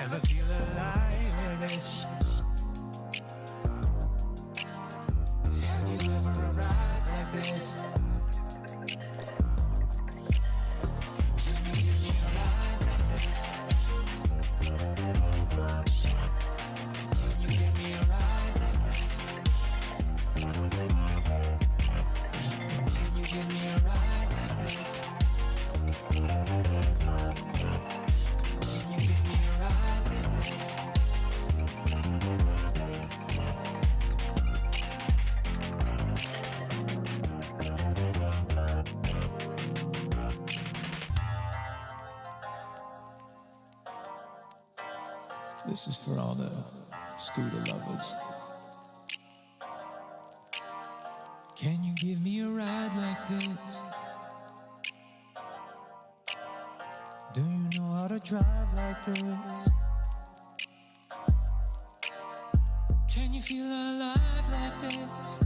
Ever feel alive with this? Have you ever arrived like this? Can you give me a ride like this? Can you give me a ride like this? Can you give me a ride like this? Can you give me a ride like this? This is for all the scooter lovers. Can you give me a ride like this? Do you know how to drive like this? Can you feel alive like this?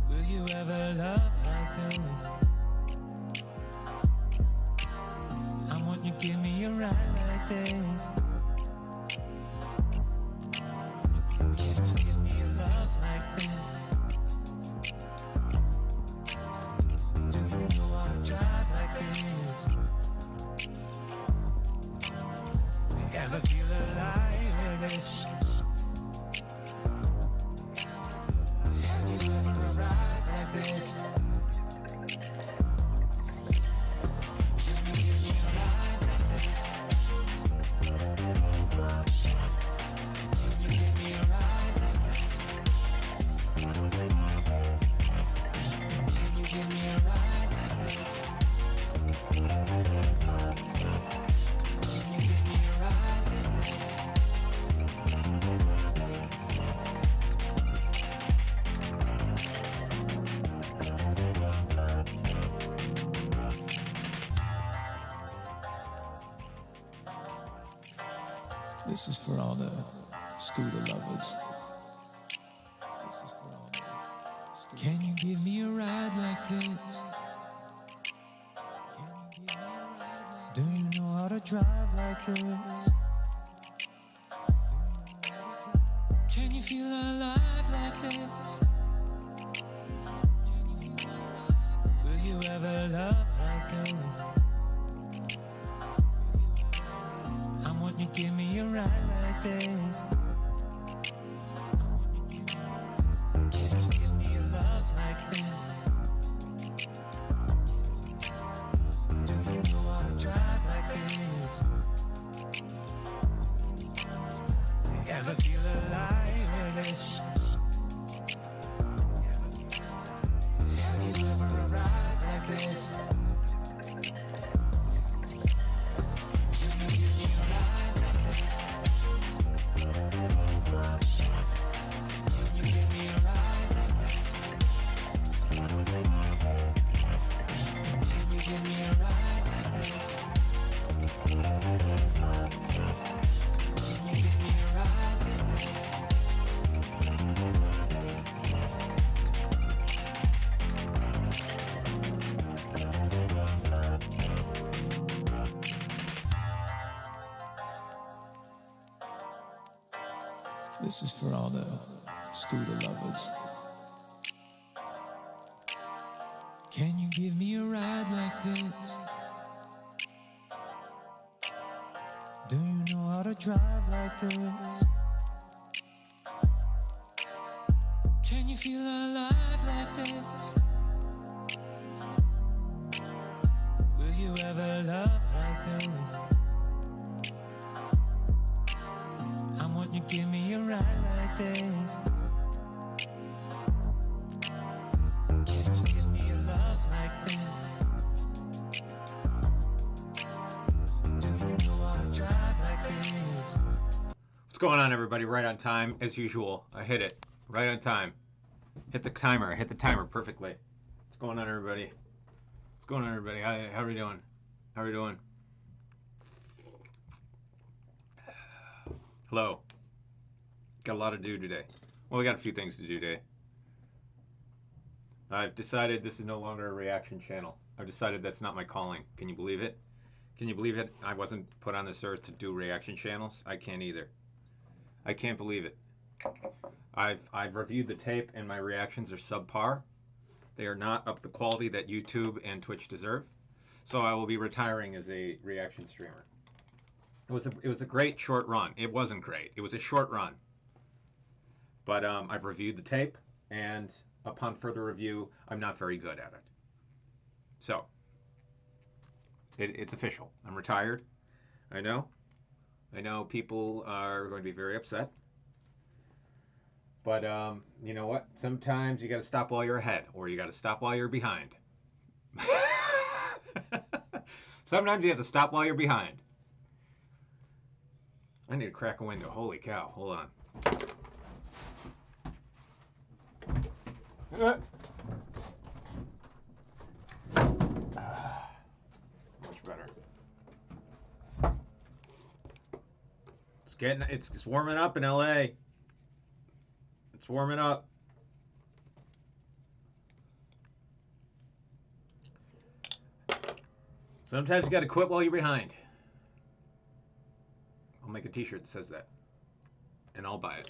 Will you ever love like this? I want you to give me a ride like this. Can you give me a love like this? Do you know how to drive like this? Ever feel alive with this? Have you ever arrived like this? Can you give me a ride like this? Can you give me a ride like this? Can you give me a ride like this? Can you give me a ride like this? This is for all the scooter lovers. This is for all the scooter. Can you give me a ride like this? Can you give me a ride like this? Do you know how to drive like this? Can you feel alive like this? Can you feel alive? Will you ever love like this? I want you to give me a ride like this. Can you give me a love like this? Do you know how to drive like this? Ever feel alive with this? Have you ever arrived like this? Can you give me a ride like this? Can you give me a ride like this? Can you give me a ride like this? Can you give me a ride like this? This is for all the scooter lovers. Can you give me a ride like this? Do you know how to drive like this? Can you feel alive like this? Will you ever love like this? I want you to give me a ride like this. Can you give me a love like this? Do you know how to drive like this? What's going on, everybody? Right on time, as usual. I hit it. Right on time. Hit the timer. I hit the timer perfectly. What's going on, everybody? What's going on, everybody? How are we doing? How are we doing? Hello. Got a lot to do today. Well, we got a few things to do today. I've decided this is no longer a reaction channel. I've decided that's not my calling. Can you believe it? Can you believe it? I wasn't put on this earth to do reaction channels. I can't either. I can't believe it. I've reviewed the tape and my reactions are subpar. They are not up the quality that YouTube and Twitch deserve. So I will be retiring as a reaction streamer. It was a great short run. It wasn't great. It was a short run. But I've reviewed the tape, and upon further review, I'm not very good at it. So it's official. I'm retired. I know. I know people are going to be very upset. But you know what? Sometimes you got to stop while you're ahead, or you got to stop while you're behind. Sometimes you have to stop while you're behind. I need to crack a window. Holy cow. Hold on. Much better. It's warming up in LA. It's warming up. Sometimes you got to quit while you're behind. I'll make a t-shirt that says that. And I'll buy it.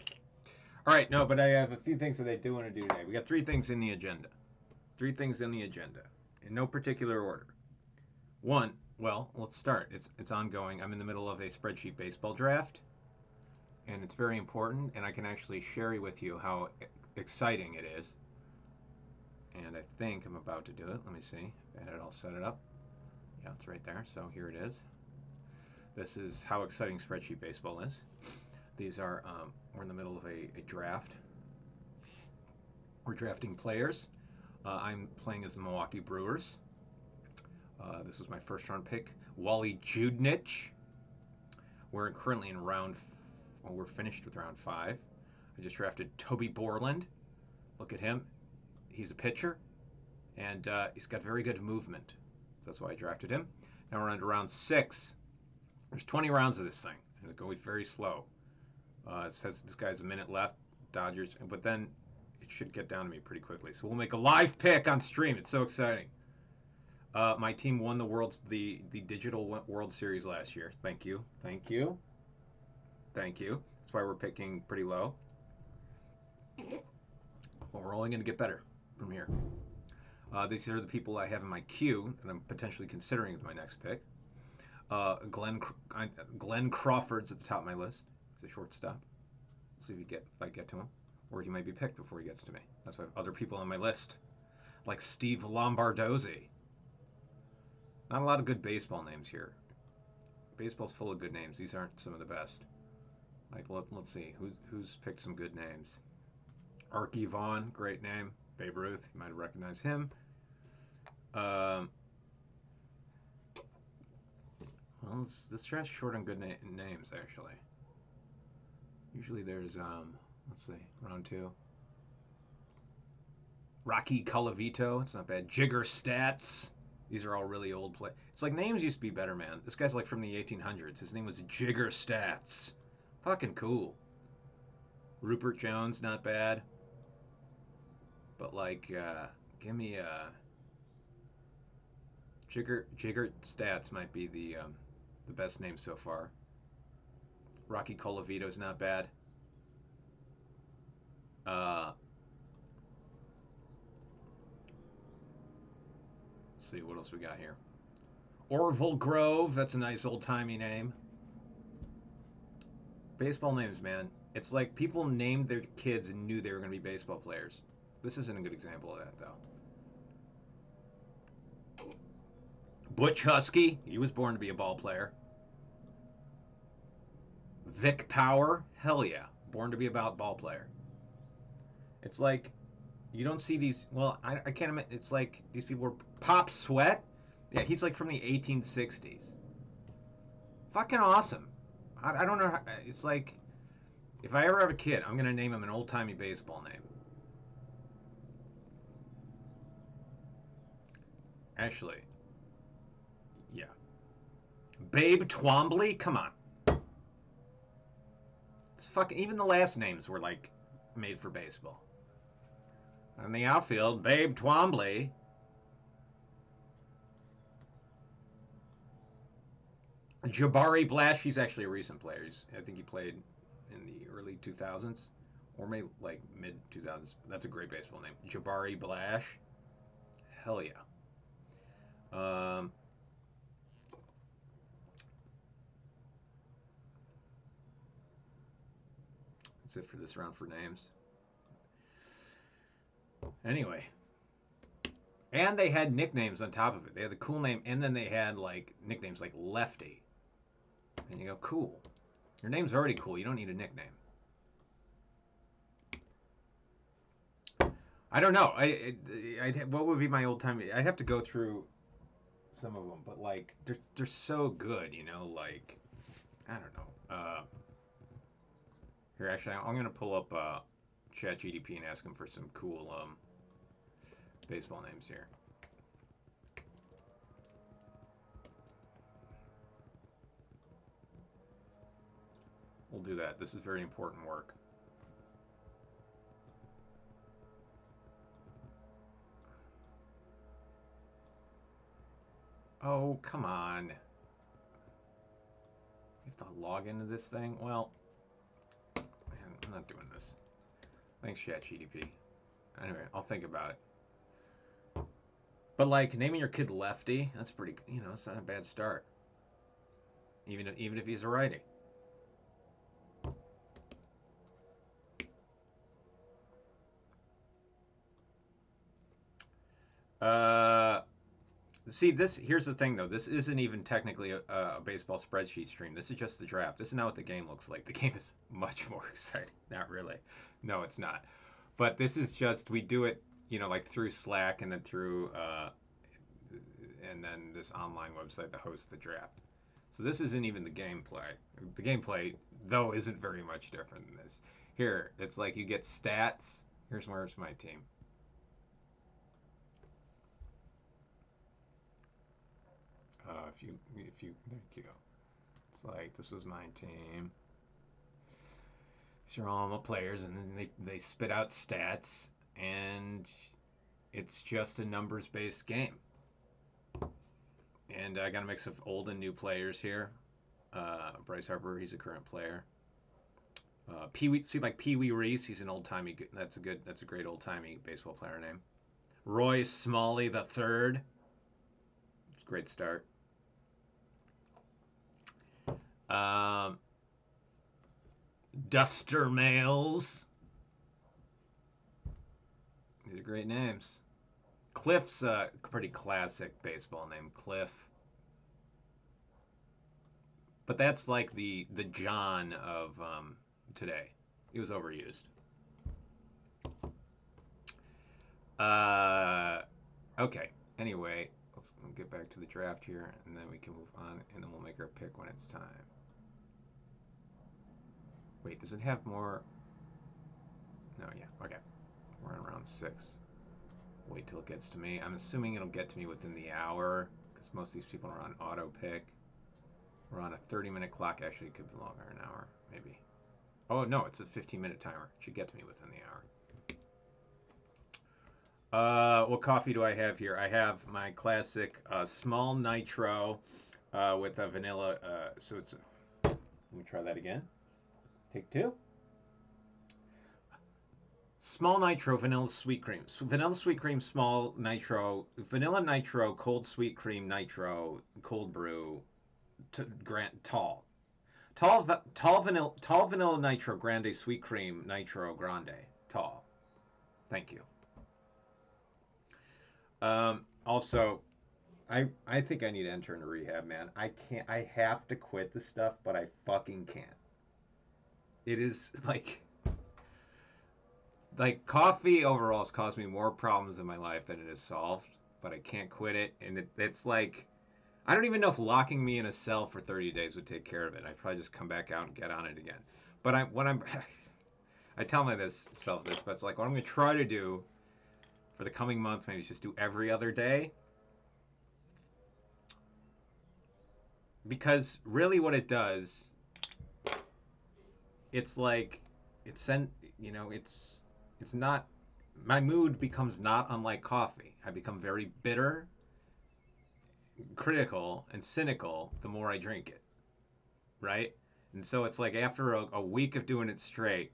All right, no, but I have a few things that I do want to do today. We got 3 things in the agenda. 3 things in the agenda. In no particular order. 1, well, let's start. It's ongoing. I'm in the middle of a spreadsheet baseball draft. And it's very important. And I can actually share with you how exciting it is. And I think I'm about to do it. Let me see. I had it all set it up. Yeah, it's right there. So here it is. This is how exciting spreadsheet baseball is. These are, we're in the middle of a draft. We're drafting players. I'm playing as the Milwaukee Brewers. This was my first round pick, Wally Judnich. We're currently in we're finished with round 5. I just drafted Toby Borland. Look at him. He's a pitcher, and he's got very good movement. That's why I drafted him. Now we're on to round 6. There's 20 rounds of this thing, and it's going very slow. It says this guy's a minute left, Dodgers, but then it should get down to me pretty quickly. So we'll make a live pick on stream. It's so exciting. My team won the digital World Series last year. Thank you. Thank you. Thank you. That's why we're picking pretty low. Well, we're only going to get better from here. These are the people I have in my queue that I'm potentially considering as my next pick. Glenn Crawford's at the top of my list. He's a shortstop. We'll see if I get to him, or he might be picked before he gets to me. That's why I have other people on my list, like Steve Lombardozzi. Not a lot of good baseball names here. Baseball's full of good names. These aren't some of the best. Like let's see who's picked some good names. Archie Vaughn, great name. Babe Ruth, you might recognize him. Well, this draft's short on good names, actually. Usually there's, let's see, round 2. Rocky Colavito, it's not bad. Jigger Stats. These are all really old play. It's like names used to be better, man. This guy's like from the 1800s. His name was Jigger Stats. Fucking cool. Rupert Jones, not bad. But like, give me Jigger Stats might be the best name so far. Rocky Colavito's not bad. Let's see what else we got here. Orville Grove, that's a nice old-timey name. Baseball names, man. It's like people named their kids and knew they were going to be baseball players. This isn't a good example of that, though. Butch Husky, he was born to be a ball player. Vic Power, hell yeah, born to be a ball player. It's like, you don't see these, well, I can't imagine, it's like these people were, Pop Sweat, yeah, he's like from the 1860s. Fucking awesome. I don't know, it's like, if I ever have a kid, I'm going to name him an old-timey baseball name. Actually, yeah. Babe Twombly, come on. It's fucking, even the last names were like made for baseball. In the outfield, Babe Twombly. Jabari Blash, he's actually a recent player. I think he played in the early 2000s or maybe like mid 2000s. That's a great baseball name. Jabari Blash. Hell yeah. Um, that's it for this round for names. Anyway. And they had nicknames on top of it. They had the cool name, and then they had like nicknames like Lefty. And you go, cool. Your name's already cool. You don't need a nickname. I don't know. What would be my old time? I'd have to go through some of them, but like they're so good, you know. Like I don't know. Here, actually, I'm gonna pull up ChatGDP and ask them for some cool baseball names here. We'll do that. This is very important work. Oh, come on. You have to log into this thing? Well, man, I'm not doing this. Thanks, ChatGDP. Anyway, I'll think about it. But like naming your kid Lefty, that's pretty. You know, it's not a bad start. Even if he's a righty. See, here's the thing though. This isn't even technically a baseball spreadsheet stream. This is just the draft. This is not what the game looks like. The game is much more exciting. Not really. No, it's not. But this is just we do it, you know, like through Slack and then through and then this online website that hosts the draft. So this isn't even the gameplay. The gameplay though isn't very much different than this. Here, it's like you get stats. Where's my team. If you thank you. It's like this was my team. These are all my players, and then they spit out stats, and it's just a numbers based game. And I got a mix of old and new players here. Bryce Harper, he's a current player. Pee Wee Reese, he's an old timey. That's a great old timey baseball player name. Roy Smalley the third. It's a great start. Duster Males. These are great names. Cliff's a pretty classic baseball name, Cliff. But that's like the John of today. He was overused. Okay. Anyway, let's get back to the draft here, and then we can move on, and then we'll make our pick when it's time. Wait, does it have more? No, yeah, okay. We're on round 6. Wait till it gets to me. I'm assuming it'll get to me within the hour, because most of these people are on auto pick. We're on a 30-minute clock. Actually, it could be longer, an hour, maybe. Oh, no, it's a 15-minute timer. It should get to me within the hour. What coffee do I have here? I have my classic small nitro with a vanilla. So it's. Let me try that again. Take 2. Small nitro vanilla sweet cream. Vanilla sweet cream, small nitro. Vanilla nitro, cold sweet cream nitro, cold brew, tall. Tall vanilla nitro grande sweet cream nitro grande tall. Thank you. Also, I think I need to enter into rehab, man. I can't. I have to quit this stuff, but I fucking can't. It is like coffee overall has caused me more problems in my life than it has solved, but I can't quit it, and it's like I don't even know if locking me in a cell for 30 days would take care of it. I'd probably just come back out and get on it again. But I tell myself this, but it's like what I'm gonna try to do for the coming month, maybe just do every other day. Because really what it does, it's like it's not, my mood becomes not unlike coffee. I become very bitter, critical, and cynical the more I drink it. right? And so it's like after a week of doing it straight,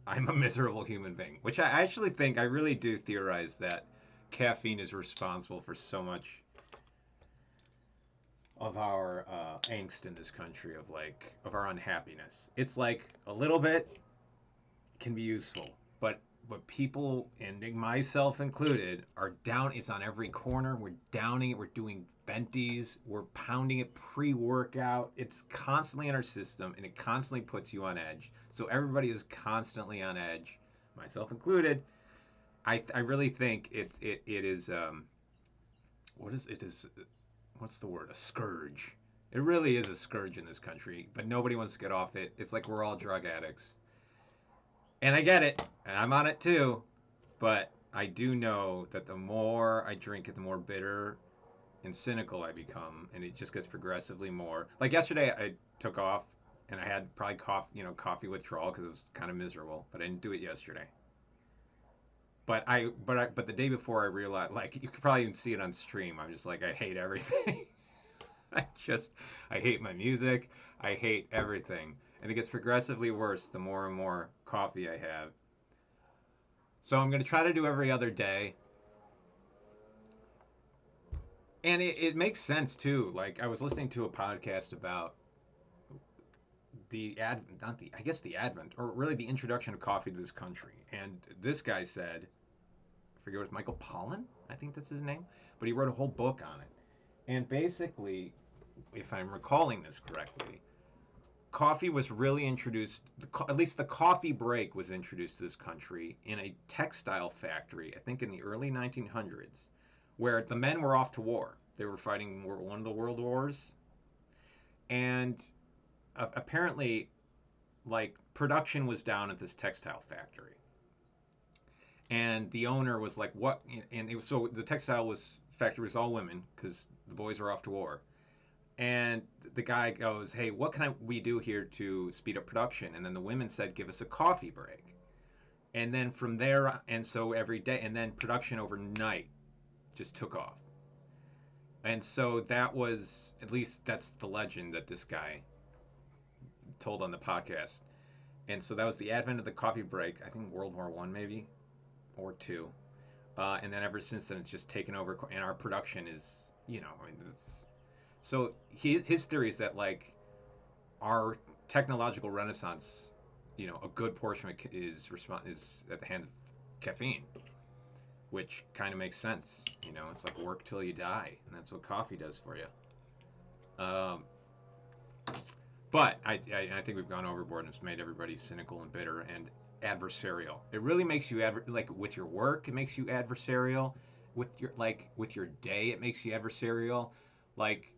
I'm a miserable human being, which I actually think, I really do theorize that caffeine is responsible for so much of our angst in this country, of our unhappiness. It's like a little bit can be useful, but people, and myself included, are down. It's on every corner. We're downing it. We're doing benties. We're pounding it pre-workout. It's constantly in our system, and it constantly puts you on edge. So everybody is constantly on edge, myself included. I really think it is what is it is what's the word, a scourge. It really is a scourge in this country, but nobody wants to get off it. It's like we're all drug addicts. And I get it, and I'm on it too, but I do know that the more I drink it, the more bitter and cynical I become, and it just gets progressively more. Like yesterday, I took off, and I had probably coffee withdrawal because it was kind of miserable, but I didn't do it yesterday. But the day before, I realized, like, you could probably even see it on stream. I'm just like, I hate everything. I just I hate my music. I hate everything, and it gets progressively worse the more and more coffee I have. So I'm going to try to do every other day. And it makes sense too. Like, I was listening to a podcast about the ad not the I guess the advent, or really the introduction of coffee to this country. And this guy said, I forget, what, Michael Pollan, I think that's his name, but he wrote a whole book on it. And basically, if I'm recalling this correctly, coffee was really introduced, at least the coffee break was introduced to this country in a textile factory, I think in the early 1900s, where the men were off to war. They were fighting one of the world wars. And apparently, like, production was down at this textile factory. And the owner was like, what? And it was, so the textile was factory was all women because the boys were off to war. And the guy goes, hey, what can we do here to speed up production? And then the women said, give us a coffee break. And then from there, and so every day, and then production overnight just took off. And so that was, at least that's the legend that this guy told on the podcast. And so that was the advent of the coffee break, I think World War One maybe, or two. And then ever since then, it's just taken over, and our production is, I mean, it's, so his theory is that, like, our technological renaissance, a good portion of it is at the hands of caffeine, which kind of makes sense. It's like work till you die, and that's what coffee does for you. But I think we've gone overboard, and it's made everybody cynical and bitter and adversarial. It really makes you like with your work, it makes you adversarial. With your day, it makes you adversarial. Like,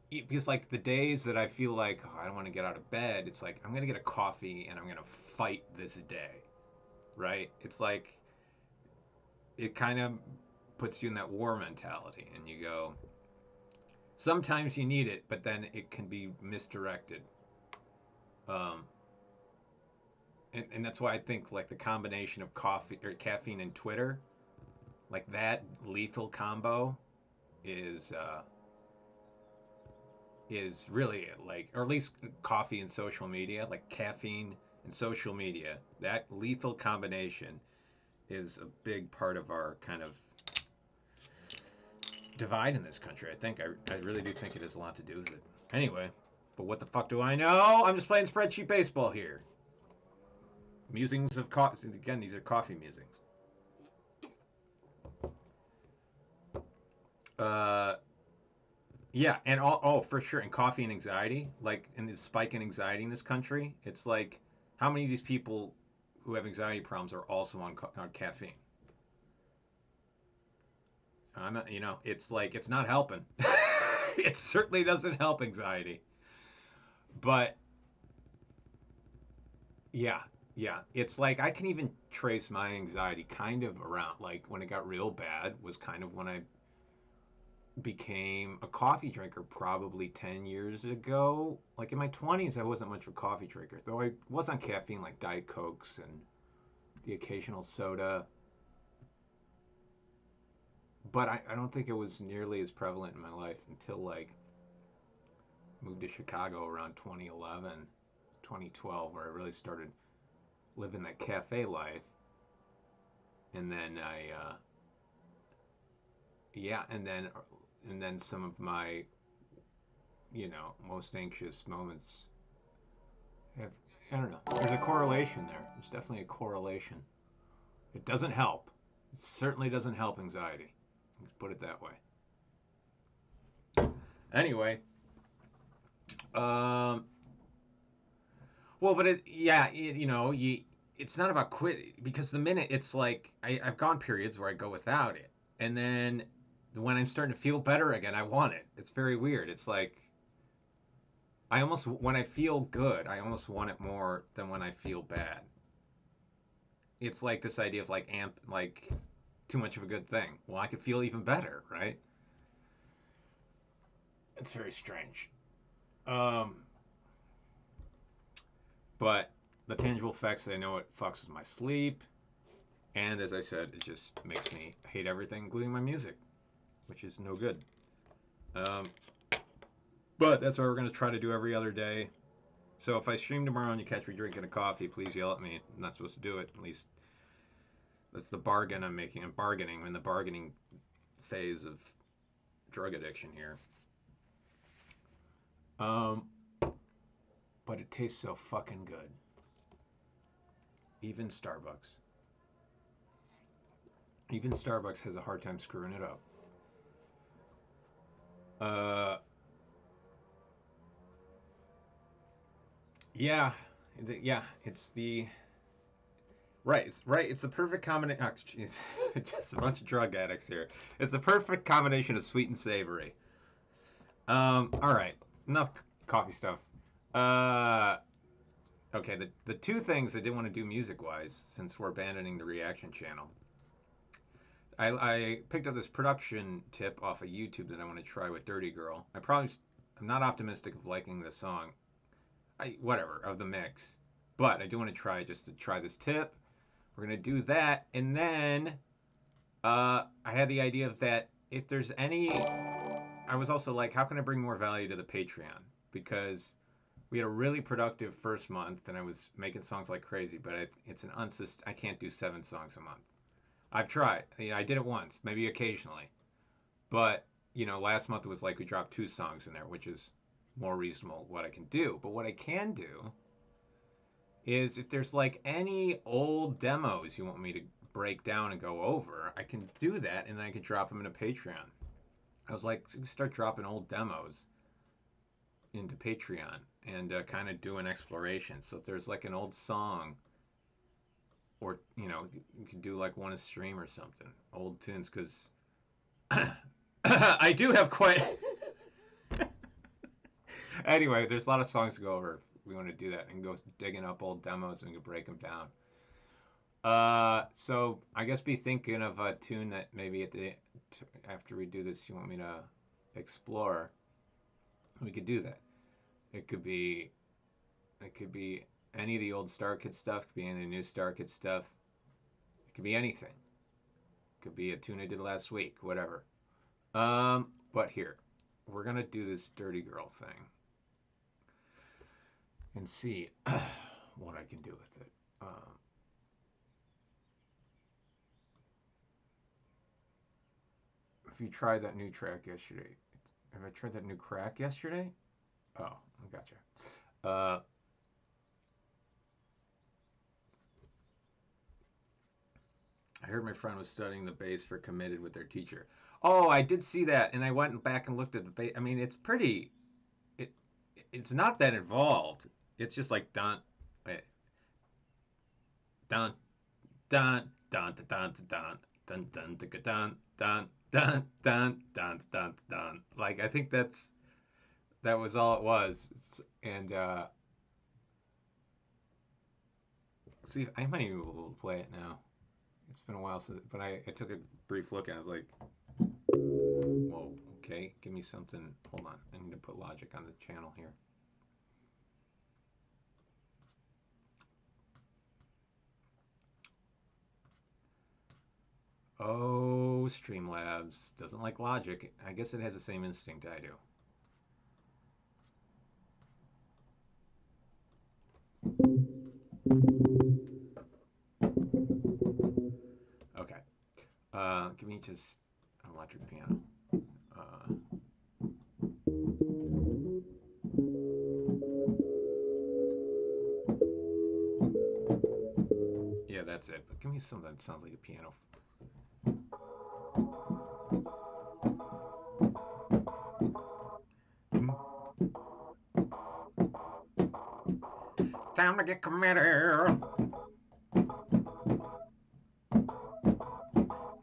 because, like, the days that I feel like, oh, I don't want to get out of bed, it's like I'm gonna get a coffee and I'm gonna fight this day, right? It's like it kind of puts you in that war mentality, and you go. Sometimes you need it, but then it can be misdirected. Um, and that's why I think, like, the combination of coffee or caffeine and Twitter, like that lethal combo, is really, like, or at least coffee and social media, like caffeine and social media, that lethal combination is a big part of our kind of divide in this country. I really do think it has a lot to do with it. Anyway, but what the fuck do I know? I'm just playing spreadsheet baseball here. Musings of coffee. Again, these are coffee musings. Yeah, and for sure, and coffee and anxiety, like, and the spike in anxiety in this country, it's like, how many of these people who have anxiety problems are also on caffeine? I'm not, it's like, it's not helping. It certainly doesn't help anxiety. But yeah, yeah, it's like I can even trace my anxiety kind of around, like, when it got real bad was kind of when I became a coffee drinker, probably 10 years ago. Like, in my 20s, I wasn't much of a coffee drinker, though I was on caffeine, like Diet Cokes and the occasional soda. But I don't think it was nearly as prevalent in my life until, like, moved to Chicago around 2011, 2012, where I really started living that cafe life. And then yeah, and then some of my, most anxious moments have, I don't know. There's a correlation there. There's definitely a correlation. It doesn't help. It certainly doesn't help anxiety. Let's put it that way. Anyway, well, but it's not about quit, because the minute it's like I've gone periods where I go without it, and then when I'm starting to feel better again, I want it. It's very weird. It's like when I feel good, I almost want it more than when I feel bad. It's like this idea of like too much of a good thing. Well, I could feel even better, right? It's very strange. But the tangible effects, I know it fucks with my sleep, and as I said, it just makes me hate everything, including my music, which is no good. But that's what we're going to try to do every other day. So if I stream tomorrow and you catch me drinking a coffee, please yell at me. I'm not supposed to do it. At least that's the bargain I'm making. I'm bargaining. I'm in the bargaining phase of drug addiction here. But it tastes so fucking good. Even Starbucks. Even Starbucks has a hard time screwing it up. Yeah, it's the right. It's the perfect combination. Oh, jeez, just a bunch of drug addicts here. It's the perfect combination of sweet and savory. All right, enough coffee stuff. Okay, the two things I did want to do music wise, since we're abandoning the reaction channel. I picked up this production tip off of YouTube that I want to try with Dirty Girl. I'm not optimistic of liking this song. Whatever, of the mix. But I do want to try just to try this tip. We're going to do that. And then I had the idea of that if there's any. I was also like, how can I bring more value to the Patreon? Because we had a really productive first month and I was making songs like crazy, but I can't do 7 songs a month. I've tried. I did it once, maybe occasionally. But, last month it was like we dropped 2 songs in there, which is more reasonable what I can do. But what I can do is if there's like any old demos you want me to break down and go over, I can do that and then I can drop them into Patreon. I was like, start dropping old demos into Patreon and kind of do an exploration. So if there's like an old song, or you can do like one a stream or something, old tunes, because I do have quite. Anyway, there's a lot of songs to go over. We want to do that and go digging up old demos and we can break them down. So I guess be thinking of a tune that maybe after we do this you want me to explore. We could do that. It could be any of the old Star Kid stuff. It could be any of the new Star Kid stuff. It could be anything. It could be a tune I did last week. Whatever. But here, we're gonna do this Dirty Girl thing and see what I can do with it. If you tried that new track yesterday, have I tried that new crack yesterday? Oh, I gotcha. I heard my friend was studying the bass for Committed with their teacher. Oh, I did see that, and I went back and looked at the bass. I mean, it's pretty. It's not that involved. It's just like dun, dun, dun, dun, dun, dun, dun, dun, dun, dun, dun, dun, dun, dun, dun, dun, dun. Like I think that was all it was. And see, I might even be able to play it now. It's been a while since, but I took a brief look and I was like, whoa, okay, give me something. Hold on, I need to put Logic on the channel here. Oh, Streamlabs doesn't like Logic. I guess it has the same instinct I do. Give me just an electric piano. Yeah, that's it. But give me something that sounds like a piano. Time to get committed.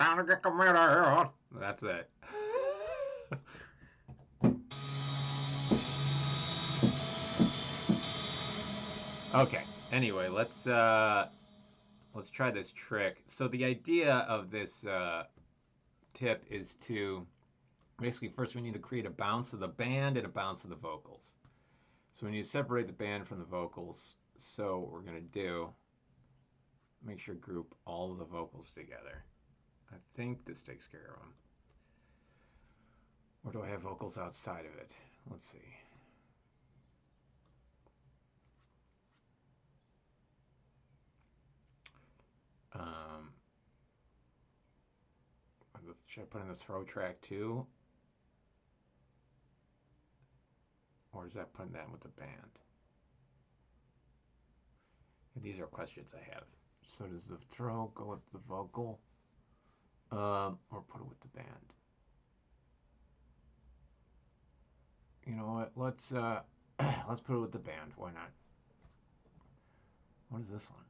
Time to get committed. That's it. Okay. Anyway, let's try this trick. So the idea of this tip is to basically first we need to create a bounce of the band and a bounce of the vocals. So we need to separate the band from the vocals. So what we're going to do, make sure group all of the vocals together. I think this takes care of them. Or do I have vocals outside of it? Let's see. Should I put in the throw track too? Or is that putting that with the band? These are questions I have. So does the throw go with the vocal? Or put it with the band? You know what? Let's put it with the band. Why not? What is this one?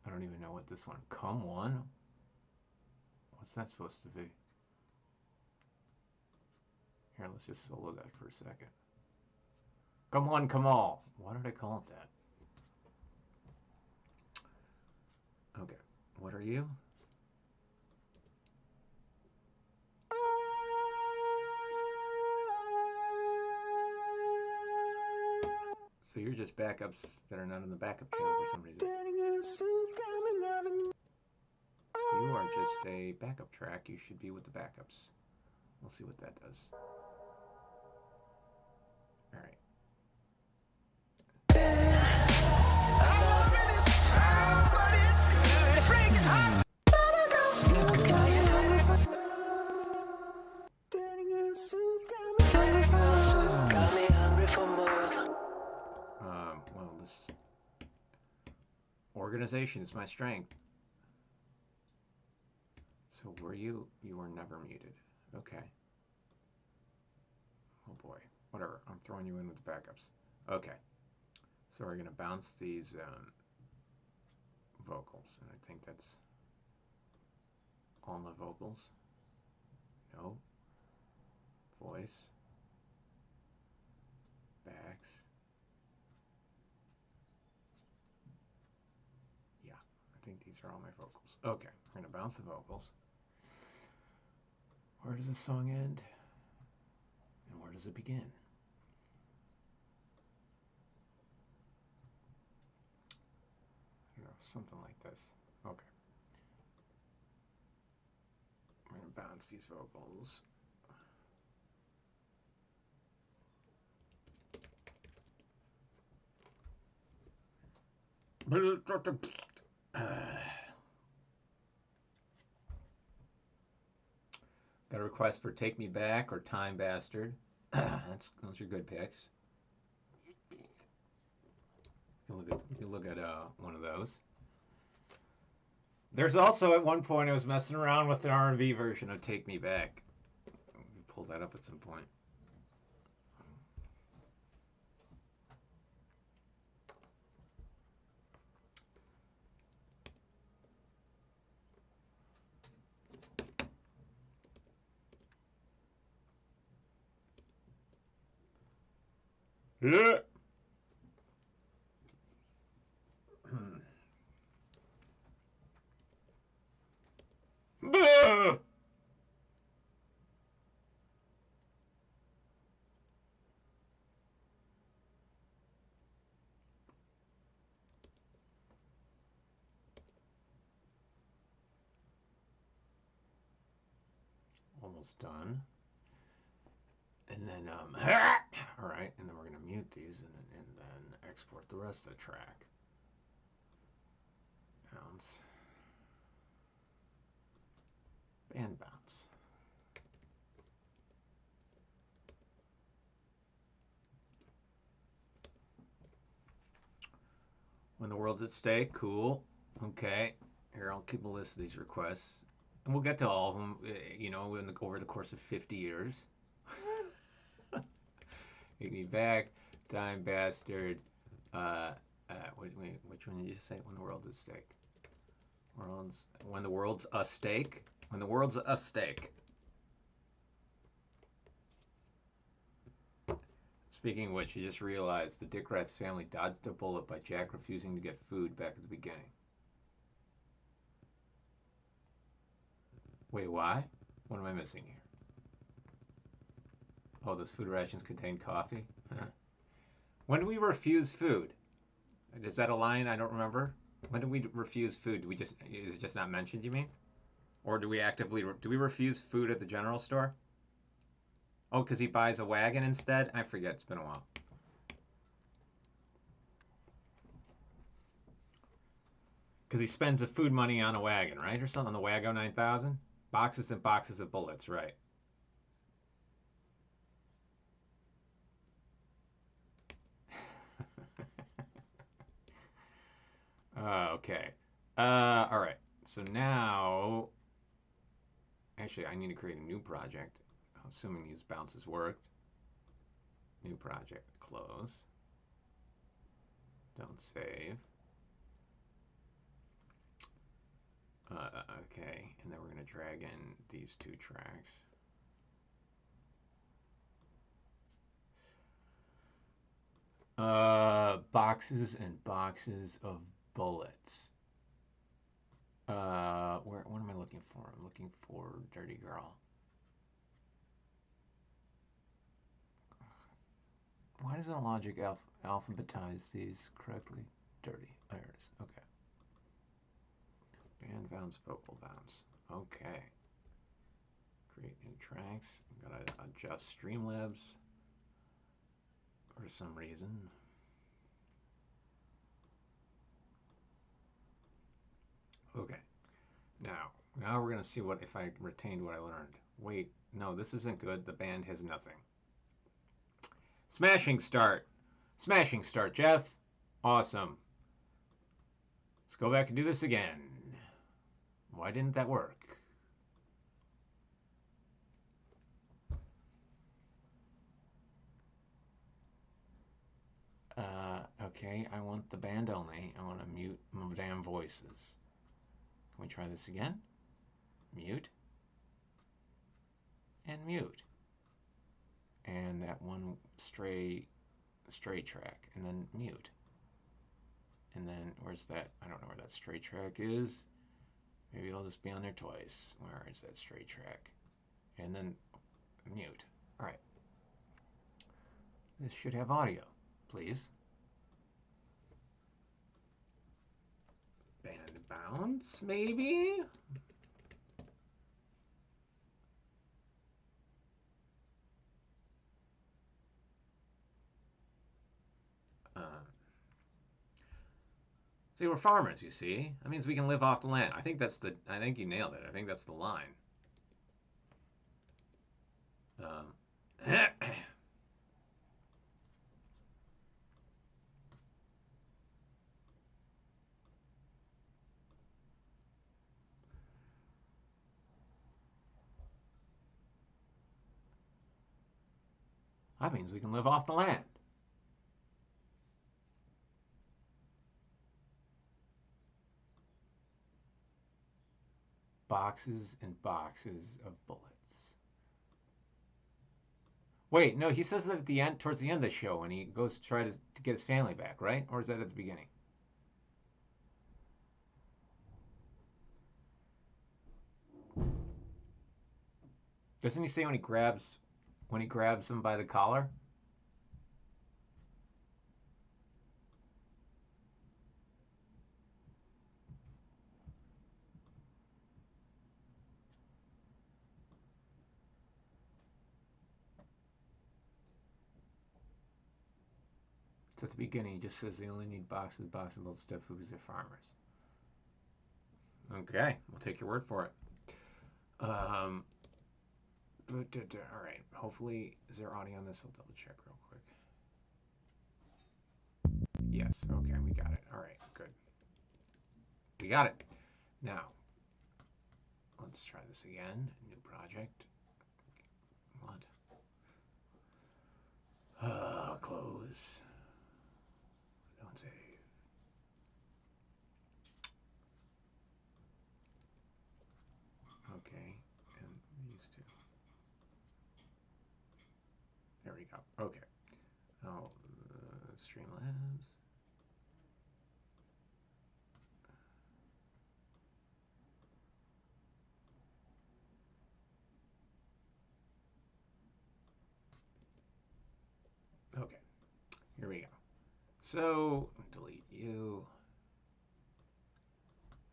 I don't even know what this one. Come one? What's that supposed to be? Here, let's just solo that for a second. Come one, come all. Why did I call it that? Okay. What are you? So you're just backups that are not in the backup channel for some reason. You are just a backup track. You should be with the backups. We'll see what that does. All right. Well, this organization is my strength. So were you? You were never muted. Okay. Oh boy. Whatever. I'm throwing you in with the backups. Okay. So we're gonna bounce these vocals, and I think that's on the vocals. No. Voice. Backs. Yeah, I think these are all my vocals. Okay, we're gonna bounce the vocals. Where does this song end? And where does it begin? I don't know, something like this. Okay. I'm gonna bounce these vocals. Got a request for Take Me Back or Time Bastard. Those are good picks. You look at one of those. There's also at one point I was messing around with an R&B version of Take Me Back. We pull that up at some point. Yeah. Almost done. And then, all right, and then we're gonna mute these and then export the rest of the track. Bounce. Band bounce. When the world's at stake, cool. Okay, here I'll keep a list of these requests, and we'll get to all of them. You know, over the course of 50 years. Take me back, time bastard. Wait, which one did you say? When the world's at stake. When the world's a stake. When the world's a stake. Speaking of which, you just realized the Dick Rat's family dodged a bullet by Jack refusing to get food back at the beginning. Wait, why? What am I missing here? Oh, those food rations contain coffee? Huh. When do we refuse food? Is that a line? I don't remember. When do we refuse food? Is it just not mentioned, you mean? Or do we actively, do we refuse food at the general store? Oh, because he buys a wagon instead? I forget, it's been a while. Because he spends the food money on a wagon, right? Or something on the Wago 9000? Boxes and boxes of bullets, right. Okay. All right. So now, actually, I need to create a new project. Assuming these bounces worked. New project. Close. Don't save. Okay. And then we're going to drag in these two tracks. Boxes and boxes of bullets. What am I looking for? I'm looking for Dirty Girl. Why doesn't Logic alphabetize these correctly? Dirty. There it is. Okay. Band bounce, vocal bounce. Okay. Create new tracks. I'm gonna adjust Streamlabs for some reason. Okay. Now we're gonna see what if I retained what I learned. Wait, no, this isn't good. The band has nothing. Smashing start. Smashing start, Jeff. Awesome. Let's go back and do this again. Why didn't that work? Okay, I want the band only. I want to mute my damn voices. Can we try this again? Mute. And mute. And that one stray track. And then mute. And then, where's that? I don't know where that stray track is. Maybe it'll just be on there twice. Where is that stray track? And then mute. All right. This should have audio, please. Band bounce, maybe? See, we're farmers, you see. That means we can live off the land. I think you nailed it. I think that's the line. That means we can live off the land. Boxes and boxes of bullets. Wait, no, he says that at the end, towards the end of the show, when he goes to try to get his family back, right? Or is that at the beginning? Doesn't he say when he grabs him by the collar? It's at the beginning. He just says they only need boxes of bullets to food because they're farmers. Okay, we'll take your word for it. All right. Hopefully, is there audio on this? I'll double check real quick. Yes. Okay, we got it. All right. Good. We got it. Now, let's try this again. New project. What? Close. Don't save. Okay, and these two. There we go. Okay. Now, Streamlabs. Okay, here we go. So, delete you.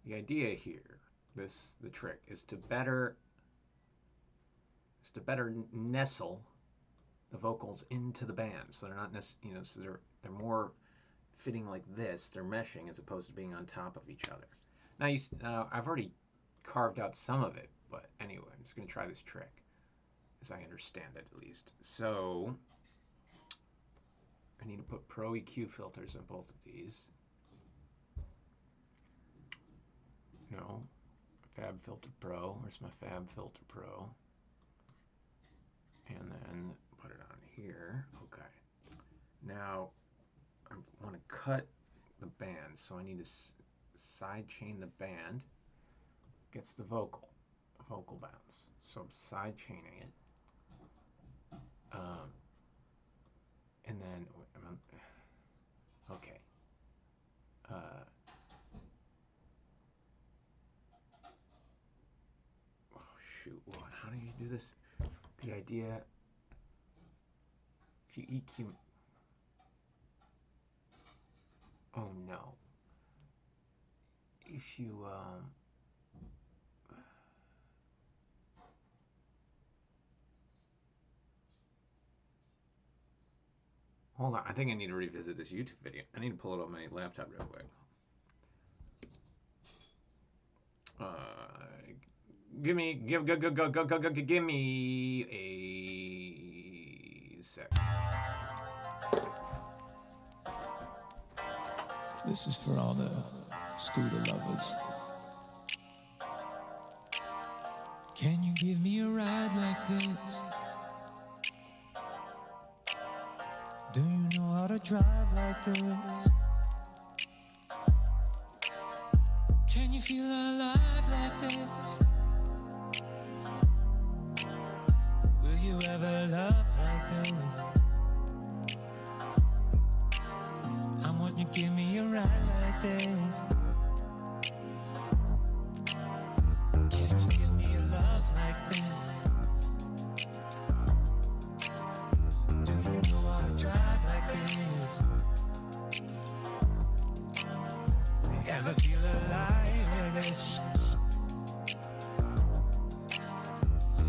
The idea here, the trick, is to better nestle the vocals into the band, so they're not so they're more fitting like this. They're meshing as opposed to being on top of each other. Now, I've already carved out some of it, but anyway, I'm just going to try this trick, as I understand it at least. So I need to put Pro EQ filters on both of these. No, Fab Filter Pro. Where's my Fab Filter Pro? And then put it on here. Okay. Now I want to cut the band, so I need to side chain the band. Gets the vocal bounce. So I'm side chaining it. And then okay. Oh shoot! How do you do this? The idea. If you EQ. Oh no. If you hold on, I think I need to revisit this YouTube video. I need to pull it up my laptop real quick. Give me a sec. This is for all the scooter lovers. Can you give me a ride like this? Do you know how to drive like this? Can you feel alive like this? Will you ever love like this? I want you to give me a ride like this. Can you give me a love like this? Do you know how to drive like this? Ever feel alive like this?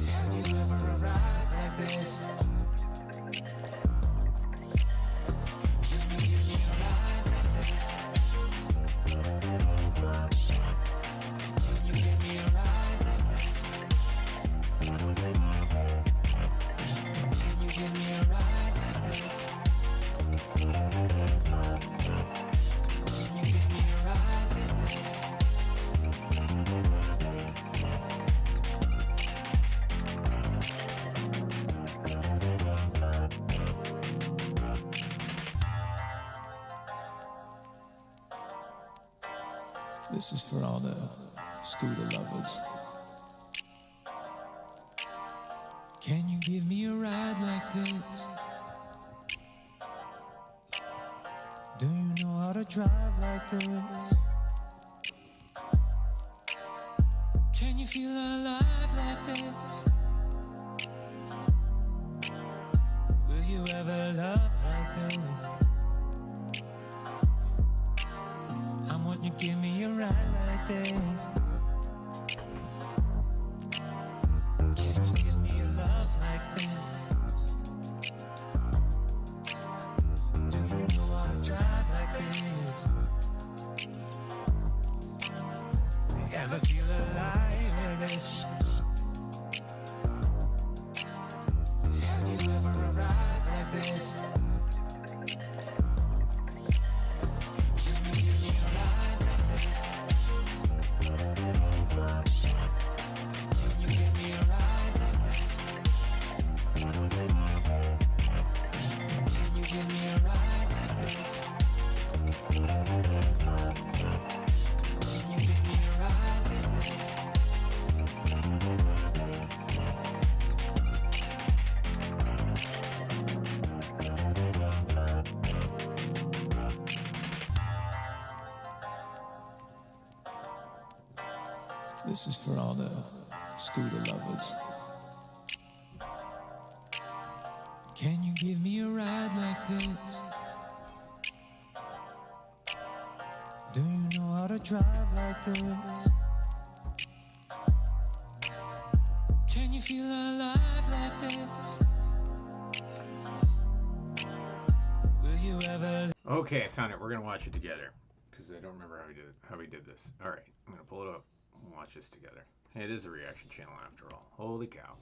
Have you ever arrived like this? Can you give me a ride like this? Can you give me a ride like this? Can you give me a ride like this? Can you give me a ride like this? This is for all the scooter lovers. Can you give me a ride like this? Do you know how to drive like this? Can you feel alive like this? Will you ever love like this? I want you to give me a ride like this. Can you give me a love like this? Do you know how to drive like this? Ever feel alive like this? This is for all the scooter lovers. Can you give me a ride like this? Do you know how to drive like this? Can you feel alive like this? Will you ever? Okay, I found it. We're gonna watch it together because I don't remember how we did this. All right, I'm gonna pull it up and watch this together. Hey, it is a reaction channel after all. Holy cow.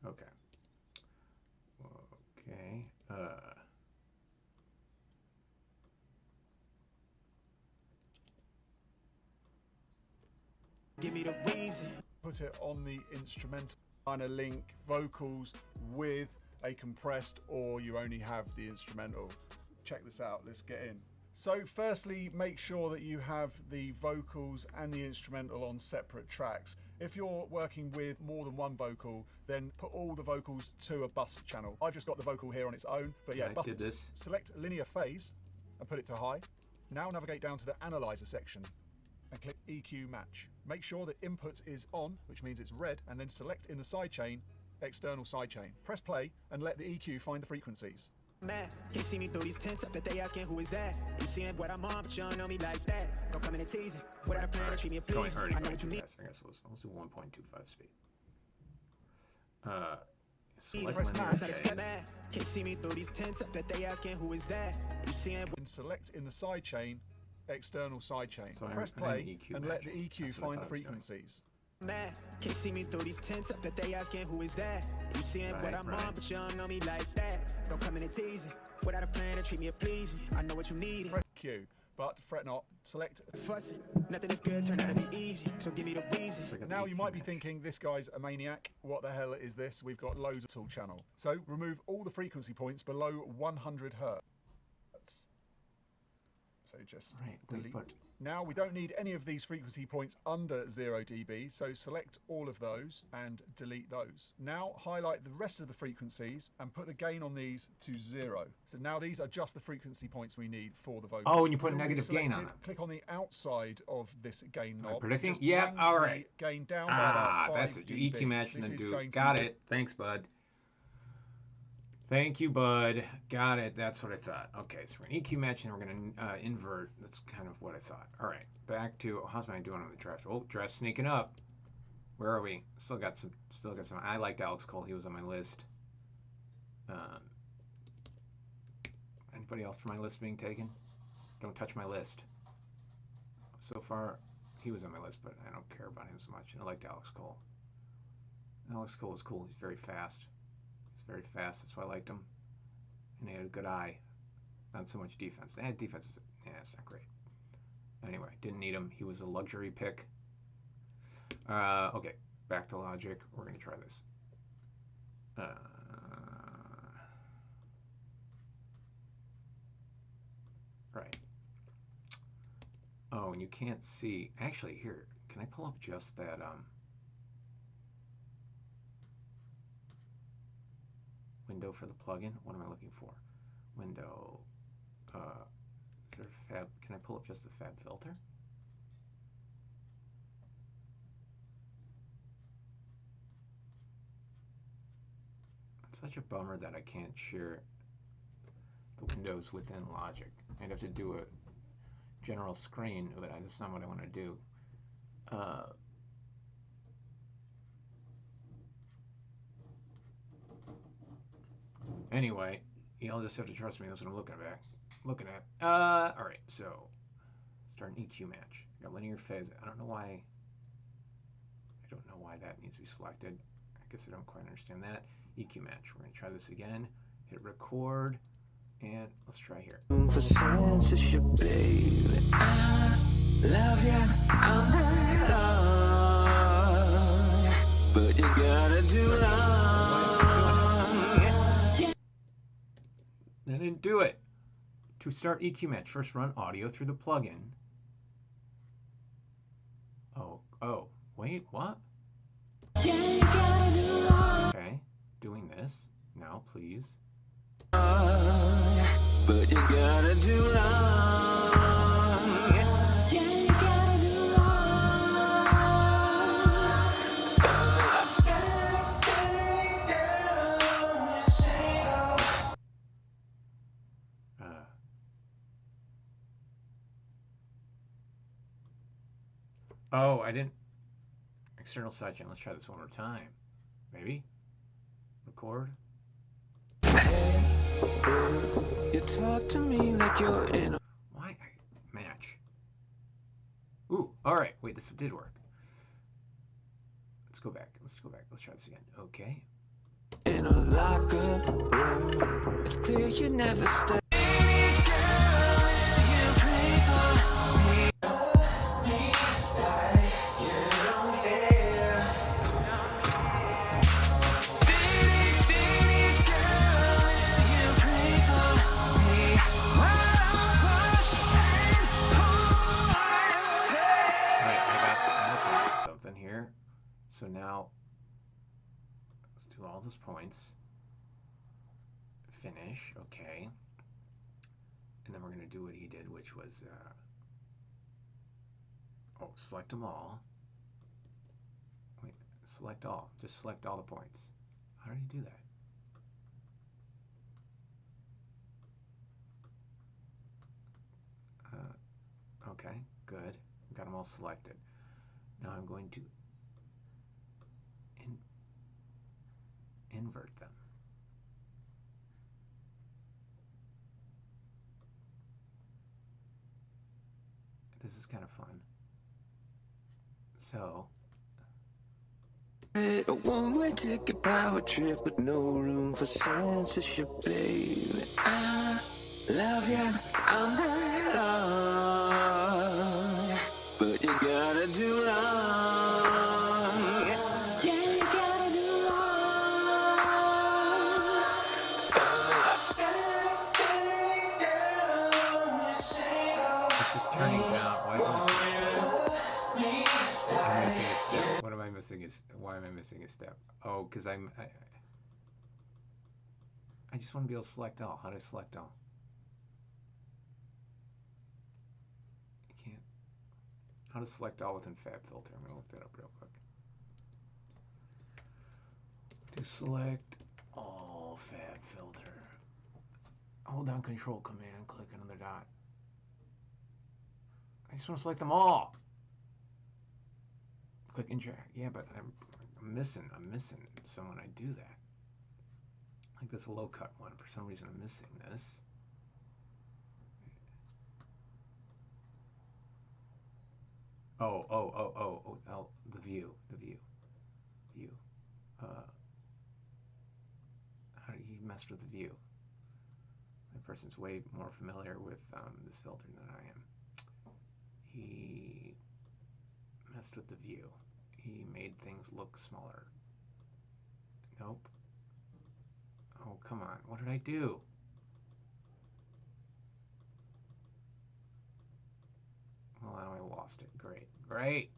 Okay. Okay. Give me the reason. Put it on the instrumental. Kind of link vocals with a compressed, or you only have the instrumental. Check this out. Let's get in. So firstly, make sure that you have the vocals and the instrumental on separate tracks. If you're working with more than one vocal, then put all the vocals to a bus channel. I've just got the vocal here on its own, but yeah, I did this. Select linear phase and put it to high. Now navigate down to the analyzer section and click EQ match. Make sure that input is on, which means it's red, and then select in the sidechain, external sidechain. Press play and let the EQ find the frequencies. Man, can't see me through these tents up that they asking who is that? You seeing what I'm on, but you don't know me like that. Don't come in and tease it. Without a plan to treat me a please. I know what you need. I guess let's do 1.25 speed. Press match. Can't see me through these tents up that they asking who is that? You seeing And select in the sidechain, external sidechain. So Press I play EQ and let the matching. EQ That's what I find the thought it was doing. frequencies. man, can't see me through these tents up that they asking who is that? You seeing what I'm on, but you don't know me like that. Don't come in and tease it. Without a plan to treat me a pleasing. I know what you need. Press Q, but fret not. Select. Fussing. Nothing is good, turn out to be easy. So give me the reason. Now you might be thinking, this guy's a maniac. What the hell is this? We've got loads of tool channel. So remove all the frequency points below 100 hertz. So just delete. Now we don't need any of these frequency points under 0 dB, so select all of those and delete those. Now highlight the rest of the frequencies and put the gain on these to 0. So now these are just the frequency points we need for the vocal. Oh, and you put When negative gain on selected, them. Click on the outside of this gain knob. Predicting? Just Yeah, bring all right. the gain down by about 5 that's it. You dB. EQ match and This then is do. going to Got be- it. Thanks, bud. Thank you, bud. Got it. That's what I thought. Okay, so we're going to EQ match and we're going to invert. That's kind of what I thought. All right, back to how's my doing on the draft? Oh, draft sneaking up. Where are we? Still got some. I liked Alex Cole. He was on my list. Anybody else for my list being taken? Don't touch my list. So far, he was on my list, but I don't care about him so much. I liked Alex Cole. Alex Cole is cool. He's very fast. Very fast, that's why I liked him. And he had a good eye. Not so much defense. They had defense, yeah, it's not great. Anyway, didn't need him. He was a luxury pick. Okay, back to Logic. We're going to try this. Right. Oh, and you can't see. Actually, here, can I pull up just that? Window for the plugin. What am I looking for? Window. Is there a fab? Can I pull up just the fab filter? It's such a bummer that I can't share the windows within Logic. I'd have to do a general screen, but that's not what I want to do. Anyway, you'll just have to trust me. That's what I'm looking at. All right, so start an EQ match. Got linear phase. I don't know why that needs to be selected. I guess I don't quite understand that. EQ match. We're gonna try this again. Hit record, and let's try here. For censorship, baby. I love ya, I'm not long, but you gotta do long. That didn't do it. To start EQ match, first run audio through the plugin. Oh, wait, what? Yeah, you gotta this. Now, please. But you gotta do long. Yeah, you gotta do Oh, I didn't. External sidechain. Let's try this one more time. Maybe. Record. Hey, you talk to me like you're in a Why? Match. Ooh, alright. Wait, this did work. Let's go back. Let's go back. Let's try this again. Okay. in a locker room. It's clear you never stay. Here. So now let's do all those points. Finish, okay. And then we're going to do what he did, which was select them all. Wait, select all. Just select all the points. How did he do that? Okay, good. Got them all selected. Now I'm going to invert them. This is kind of fun. So A one-way ticket power trip with no room for censorship, baby. I love ya, I'm not alone, but you gotta do long. Yeah, you gotta do long. it's just turning down. Why am I missing a step? Why am I missing a step? Oh, because I just want to be able to select all. How do I select all? You can't. How to select all within Fab Filter? I'm going to look that up real quick. To select all Fab Filter. Hold down Control Command, click another dot. I just want to select them all. Click interact. Yeah, but I'm missing some when I do that. Like this low cut one. For some reason I'm missing this. Oh, the view. How do you mess with the view? That person's way more familiar with this filter than I am. He messed with the view. He made things look smaller. Nope. Oh, come on. What did I do? Well, now I lost it. Great.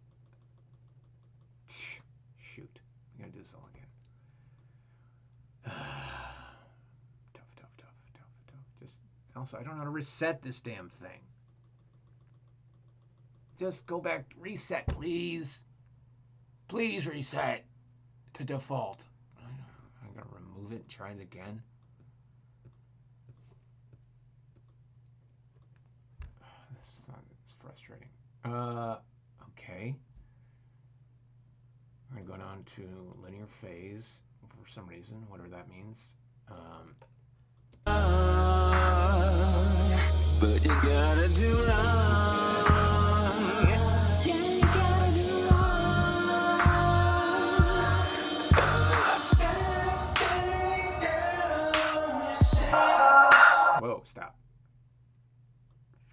Shoot. I'm going to do this all again. Tough. Just, also, I don't know how to reset this damn thing. Just go back, reset, please. Please reset to default. I'm going to remove it and try it again. It's frustrating. Okay. We're going on to linear phase for some reason, whatever that means. But you gotta do long. Yeah, you gotta do long. Whoa, stop.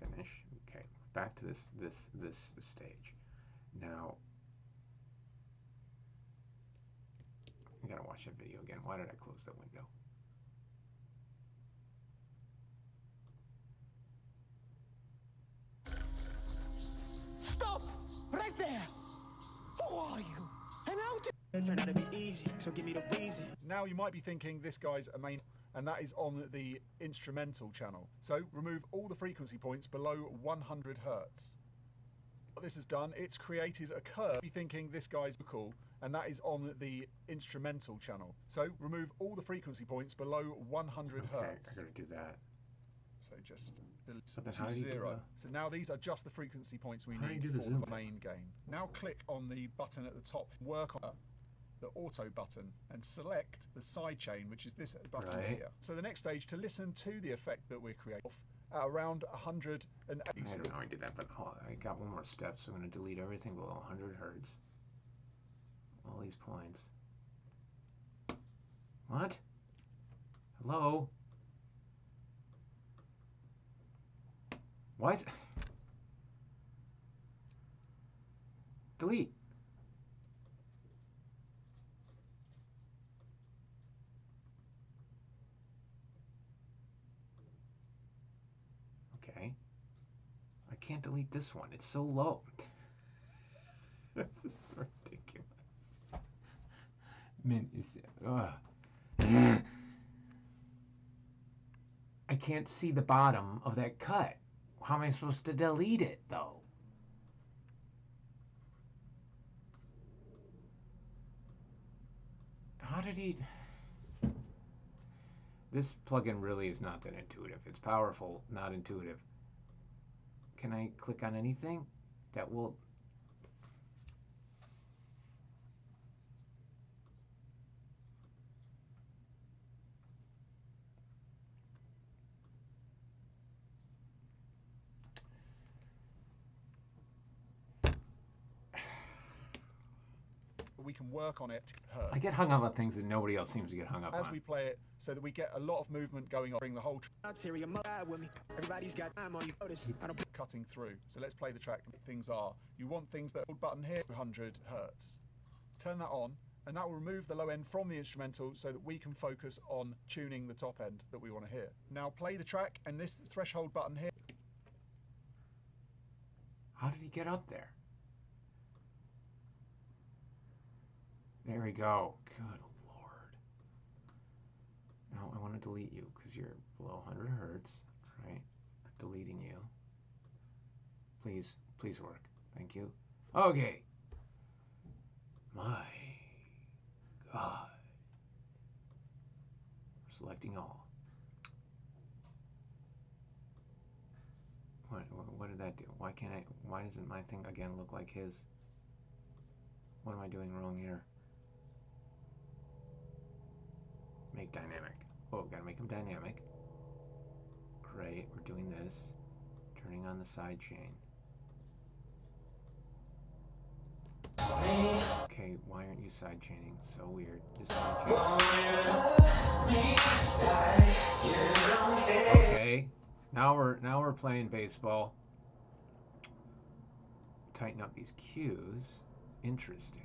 Finish. Okay, back to this stage. Now, I gotta watch that video again. Why did I close that window? Stop! Right there! Who are you? And how do turned out to be easy, so give me the reason. Now you might be thinking this guy's a main, and that is on the instrumental channel. So remove all the frequency points below 100 hertz. What this has done, it's created a curve. You're thinking this guy's vocal, and that is on the instrumental channel. So remove all the frequency points below 100 hertz. I'm gonna do that. So just So then how to do you do 0. the- So now these are just the frequency points we How do you need do the for zoom the main gain. Now click on the button at the top, work on the auto button, and select the sidechain, which is this button Right. here. So the next stage, to listen to the effect that we're creating at around 180. I don't know how I did that, but I got one more step, so I'm going to delete everything below 100 hertz. All these points. What? Hello? Why is... Delete. Okay. I can't delete this one. It's so low. This is ridiculous. Man, it's... I can't see the bottom of that cut. How am I supposed to delete it, though? How did he... This plugin really is not that intuitive. It's powerful, not intuitive. Can I click on anything that will... We can work on it. Hertz. I get hung up on things that nobody else seems to get hung up As on. we play it, so that we get a lot of movement going on, bring the whole Ulterior motive with me. Everybody's got time on you. Notice. I don't cutting through. So let's play the track. Things are, you want things that hold button here, 100 hertz. Turn that on, and that will remove the low end from the instrumental so that we can focus on tuning the top end that we want to hear. Now play the track, and this threshold button here. How did he get up there? There we go. Good Lord. Now I want to delete you because you're below 100 hertz, right? Deleting you. Please, please work. Thank you. Okay. My God. We're selecting all. What did that do? Why can't I? Why doesn't my thing again look like his? What am I doing wrong here? Make dynamic. Oh, gotta make them dynamic. Great, we're doing this. Turning on the side chain. Okay, why aren't you side chaining? So weird. Just side chain. Okay, now we're playing baseball. Tighten up these cues. Interesting.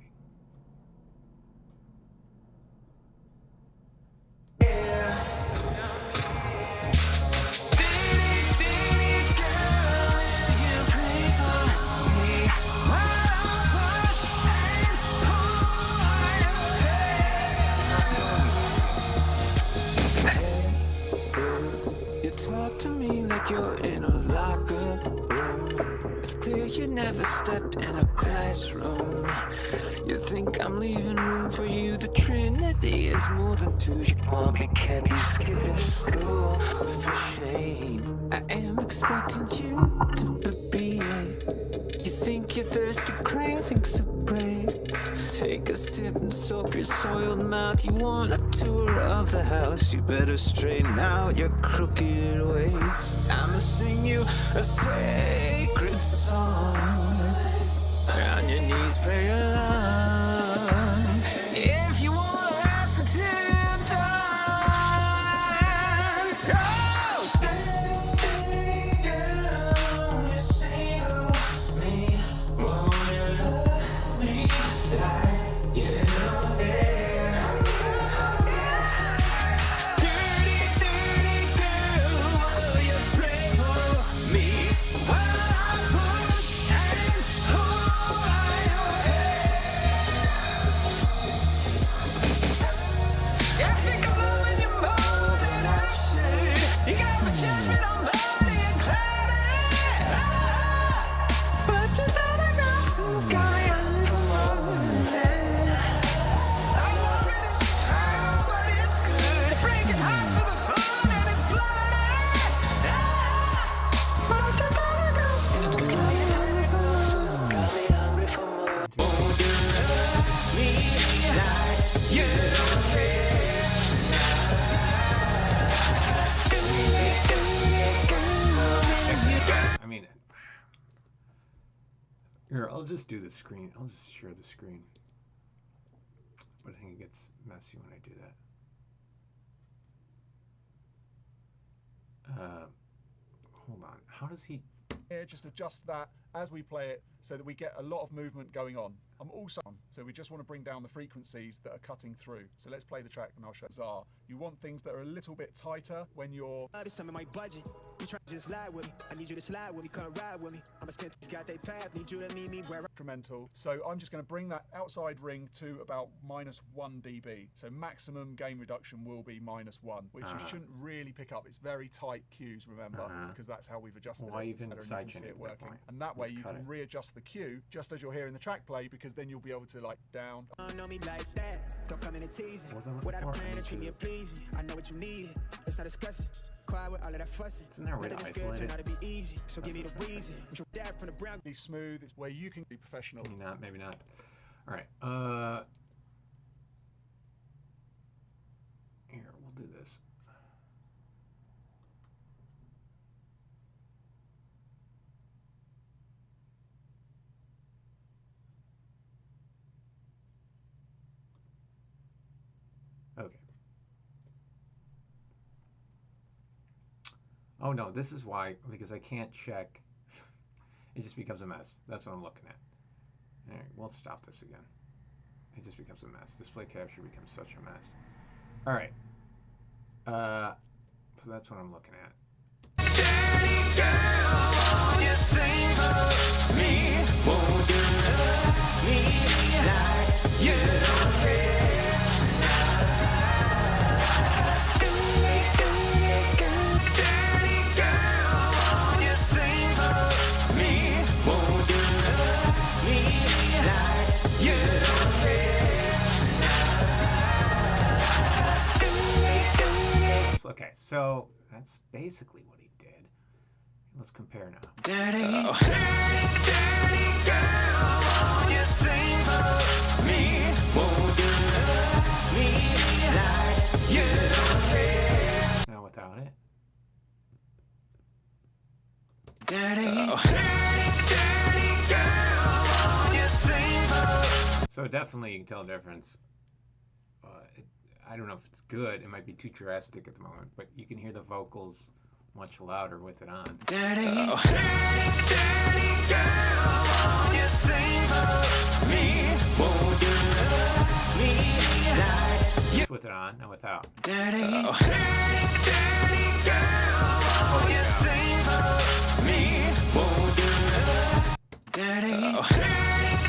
You're in a locker room. It's clear you never stepped in a classroom. You think I'm leaving room for you. The Trinity is more than two. You want me, can't be skipping school. For shame, I am expecting you to be it. You think you're thirsty, craving supreme. Take a sip and soak your soiled mouth. You want a tour of the house. You better straighten out your crooked ways. I'ma sing you a sacred song. On your knees, pray along. If you wanna last until you're done. Oh! Girl, say to me, won't you love me like you don't care? Dirty, dirty girl, will you pray for me while I push and pull on your hair? Here, I'll just do the screen. I'll just share the screen. But I think it gets messy when I do that. Hold on. How does he... Here, just adjust that as we play it so that we get a lot of movement going on. I'm also on, so we just want to bring down the frequencies that are cutting through. So let's play the track and I'll show you. You want things that are a little bit tighter when you're... This time in my budget. You try to just lie with me. I need you to slide with me, come ride with me. I'm a spent got they path, need you to meet me where instrumental. So I'm just going to bring that outside ring to about -1 dB. So maximum gain reduction will be -1, which you shouldn't really pick up. It's very tight cues, remember, because that's how we've adjusted it. Even better and you can see it working. And that way you can readjust the cue just as you're hearing the track play, because then you'll be able to like down. don't know me like that. Don't come in and tease it. Without a plan and treat me and please me. I know what you need. Let's not discuss it. Quiet with all of that fussing. Isn't that really isolated? To be easy. So give me the reason. Dad from the brown. Be smooth. It's where you can be professional. Maybe not. Maybe not. All right. Here, we'll do this. Okay. Oh no, this is why, because I can't check. It just becomes a mess. That's what I'm looking at. All right, we'll stop this again. It just becomes a mess. Display capture becomes such a mess. All right. So that's what I'm looking at. Daddy girl, won't you sing for me? Won't you love me like you don't care? Okay, so that's basically what he did. Let's compare now. Daddy, daddy girl, won't you sing for me? Won't you love me like you don't care? Now without it. Daddy, daddy girl, won't you sing for... So definitely you can tell a difference. I don't know if it's good. It might be too drastic at the moment, but you can hear the vocals much louder with it on. Daddy, daddy girl, won't you sing for me? Won't you love me like you... With it on, and without. Daddy, daddy girl, won't you sing for me? Won't you love... Daddy,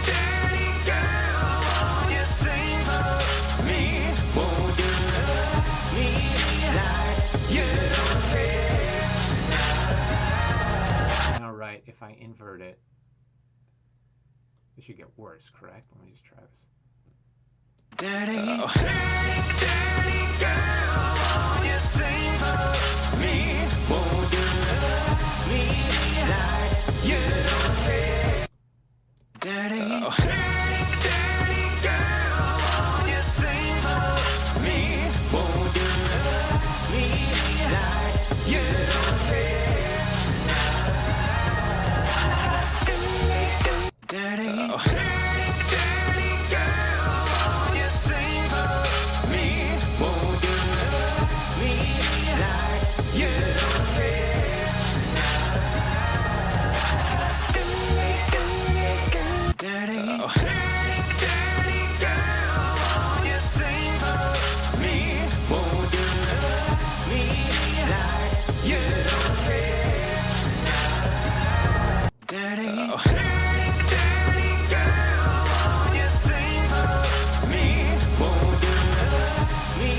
daddy girl, won't you sing for me? Won't you love me like you don't care? All right, if I invert it, it should get worse, correct? Let me just try this. Daddy, daddy girl, won't you sing for me? Won't you love me like you don't care? Daddy, daddy girl, won't you sing for me? Won't you love me like you don't care? Daddy, daddy, daddy girl, won't you sing for me? Won't you love me like you don't care? Daddy, daddy, daddy girl, won't you sing for me? Won't you love me like you don't care? Daddy, daddy, daddy girl, won't you sing for me? Won't you love me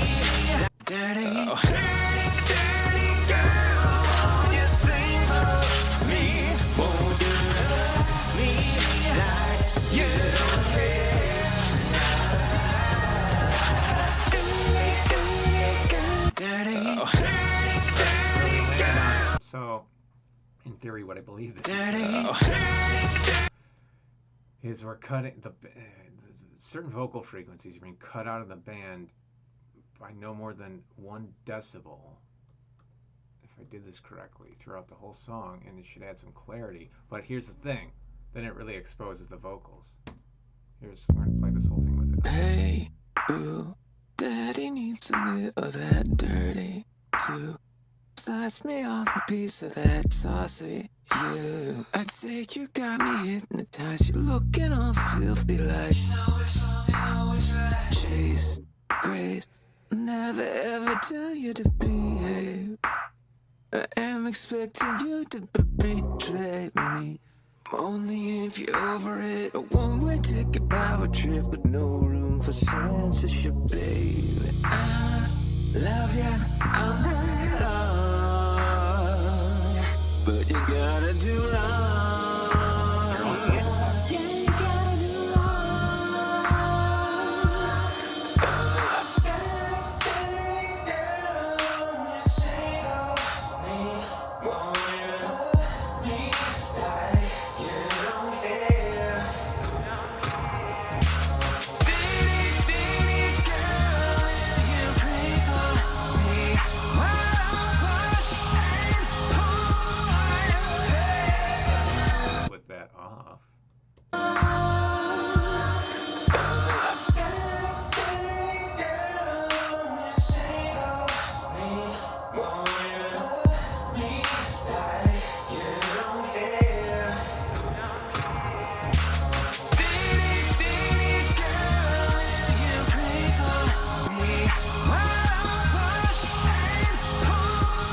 like... Daddy, daddy, daddy girl, won't you sing for me? Won't you love me like you don't care? Daddy, daddy, daddy girl. So, in theory, what I believe Daddy, is we're cutting the certain vocal frequencies are being cut out of the band by no more than 1 decibel. If I did this correctly throughout the whole song, and it should add some clarity. But here's the thing: then it really exposes the vocals. We're gonna play this whole thing with it. Hey, boo, daddy needs a little of that dirty too. Slice me off a piece of that saucy you. I'd say you got me hypnotized. You're looking all filthy like Chase, Grace. Never ever tell you to behave. I am expecting you to betray me. Only if you're over it. A one-way ticket, power trip with no room for censorship, baby. I love ya, I'm not alone, but you gotta do long. Yeah, you gotta do with that off.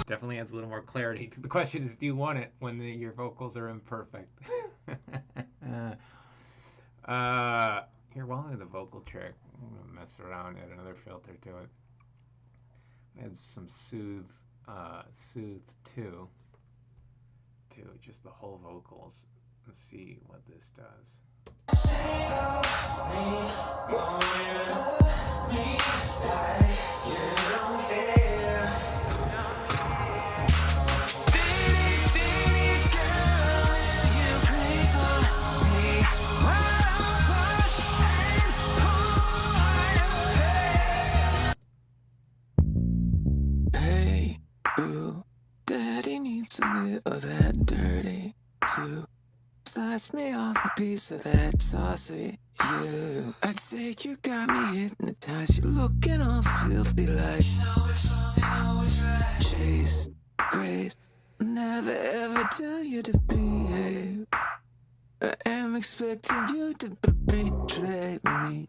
Definitely adds a little more clarity. The question is, do you want it when your vocals are imperfect? Here, while I do the vocal trick, I'm gonna mess around, add another filter to it. Add some soothe 2 to just the whole vocals. Let's see what this does. Hey, boo, daddy needs a little of that dirty too. Slice me off a piece of that saucy you. I'd say you got me hypnotized. You're looking all filthy like Chase, Grace. Never ever tell you to behave. I am expecting you to betray me.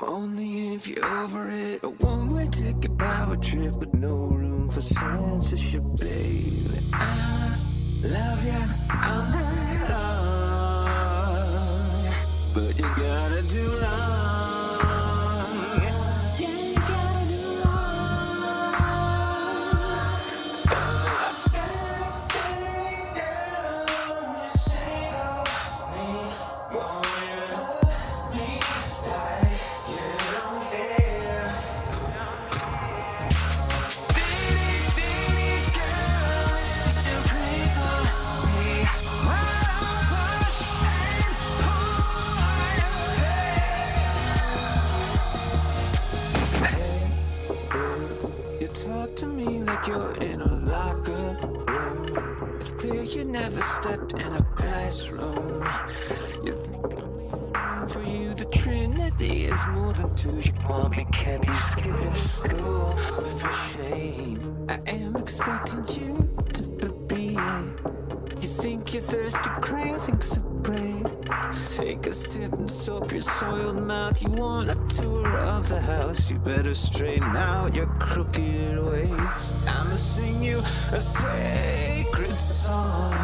Only if you're over it. A one-way ticket, power trip with no room for censorship, baby. I love ya, I'm not alone, but you gotta do long. Yeah, you gotta do talk to me like you're in a locker room. It's clear you never stepped in a classroom. You think I'm leaving room for you. The Trinity is more than two. You want me, can't be skipping school for shame. I am expecting you to behave. You think you're thirsty, craving supreme. Take a sip and soap your soiled mouth. You want a tour of the house. You better straighten out your crooked ways. I'ma sing you a sacred song.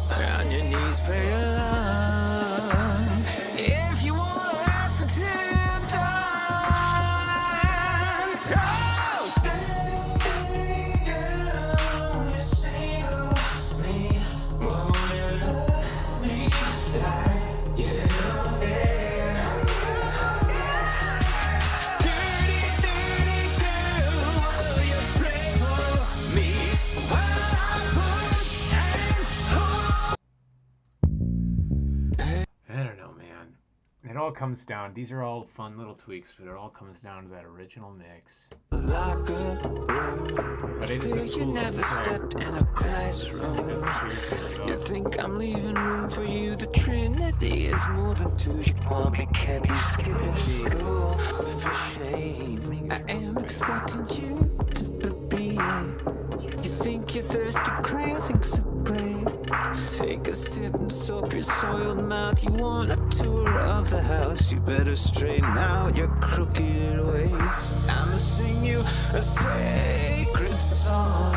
On your knees, pray along. If you wanna last until dawn. Oh! all comes down. These are all fun little tweaks, but it all comes down to that original mix. Like a room. But it is a You cool never track. stepped in a classroom. You think I'm leaving room for you? The Trinity is more than two. You want me, can't be skipping school for shame. I am expecting you to be here. You think you're thirsty, craving so brave. Take a sip and soak your soiled mouth. You want a tour of the house? You better straighten out your crooked ways. I'ma sing you a sacred song.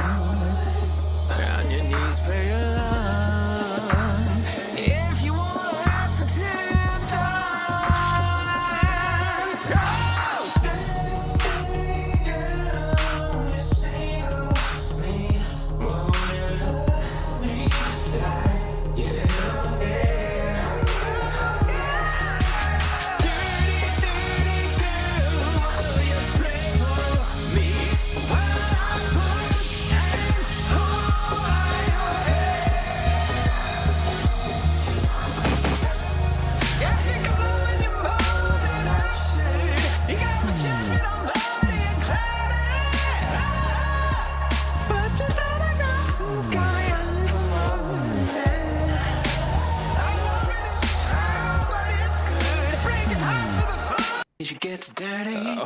On your knees, pray along. If you wanna last until dawn. She gets dirty.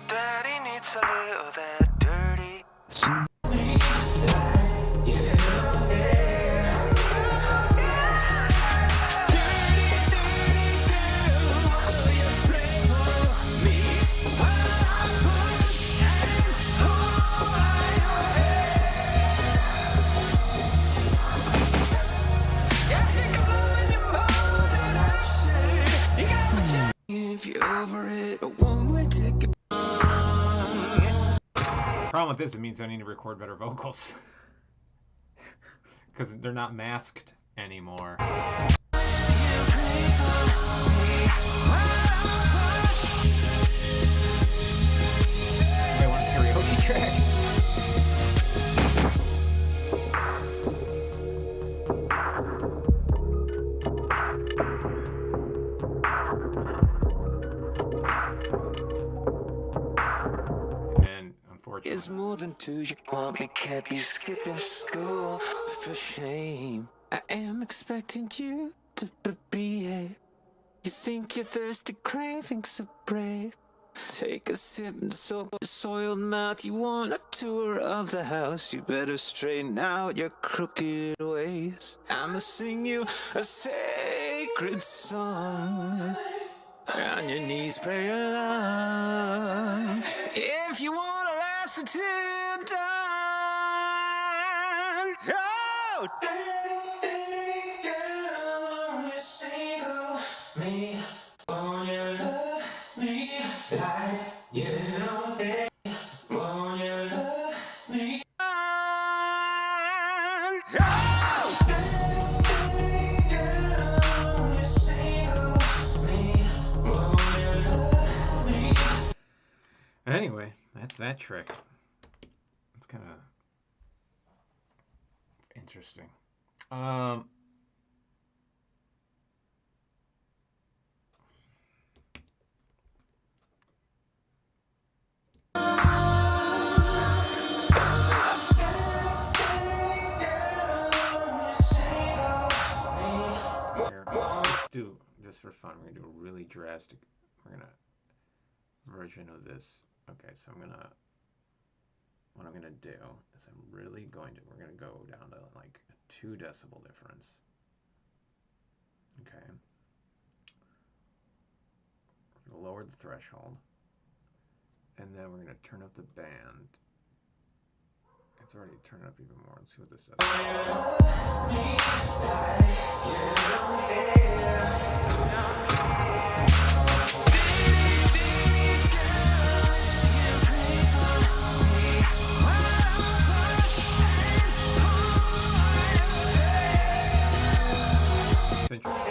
Daddy needs a little of that dirty. If you're over it, a one-way ticket. Problem with this, it means I need to record better vocals. Because they're not masked anymore. I want a karaoke track. And unfortunately, Is more than two. You want me, can't be skipping school for shame. I am expecting you to be here. You think you're thirsty, craving so brave. Take a sip and soak your soiled mouth. You want a tour of the house? You better straighten out your crooked ways. I'ma sing you a sacred song. On your knees, pray along. If you wanna last until dawn. Oh! Girl, you sing of me. Won't you love me like you know it? Won't you love me? Oh! Girl, you sing of me. Won't you love me? anyway, that's that trick. It's kind of interesting. Here, let's do, just for fun, we're gonna do a really drastic, version of this. Okay, so I'm gonna what I'm going to do is we're going to go down to like a 2 decibel difference. Okay. We're going to lower the threshold. And then we're going to turn up the band. It's already turned up even more. Let's see what this does. It's interesting.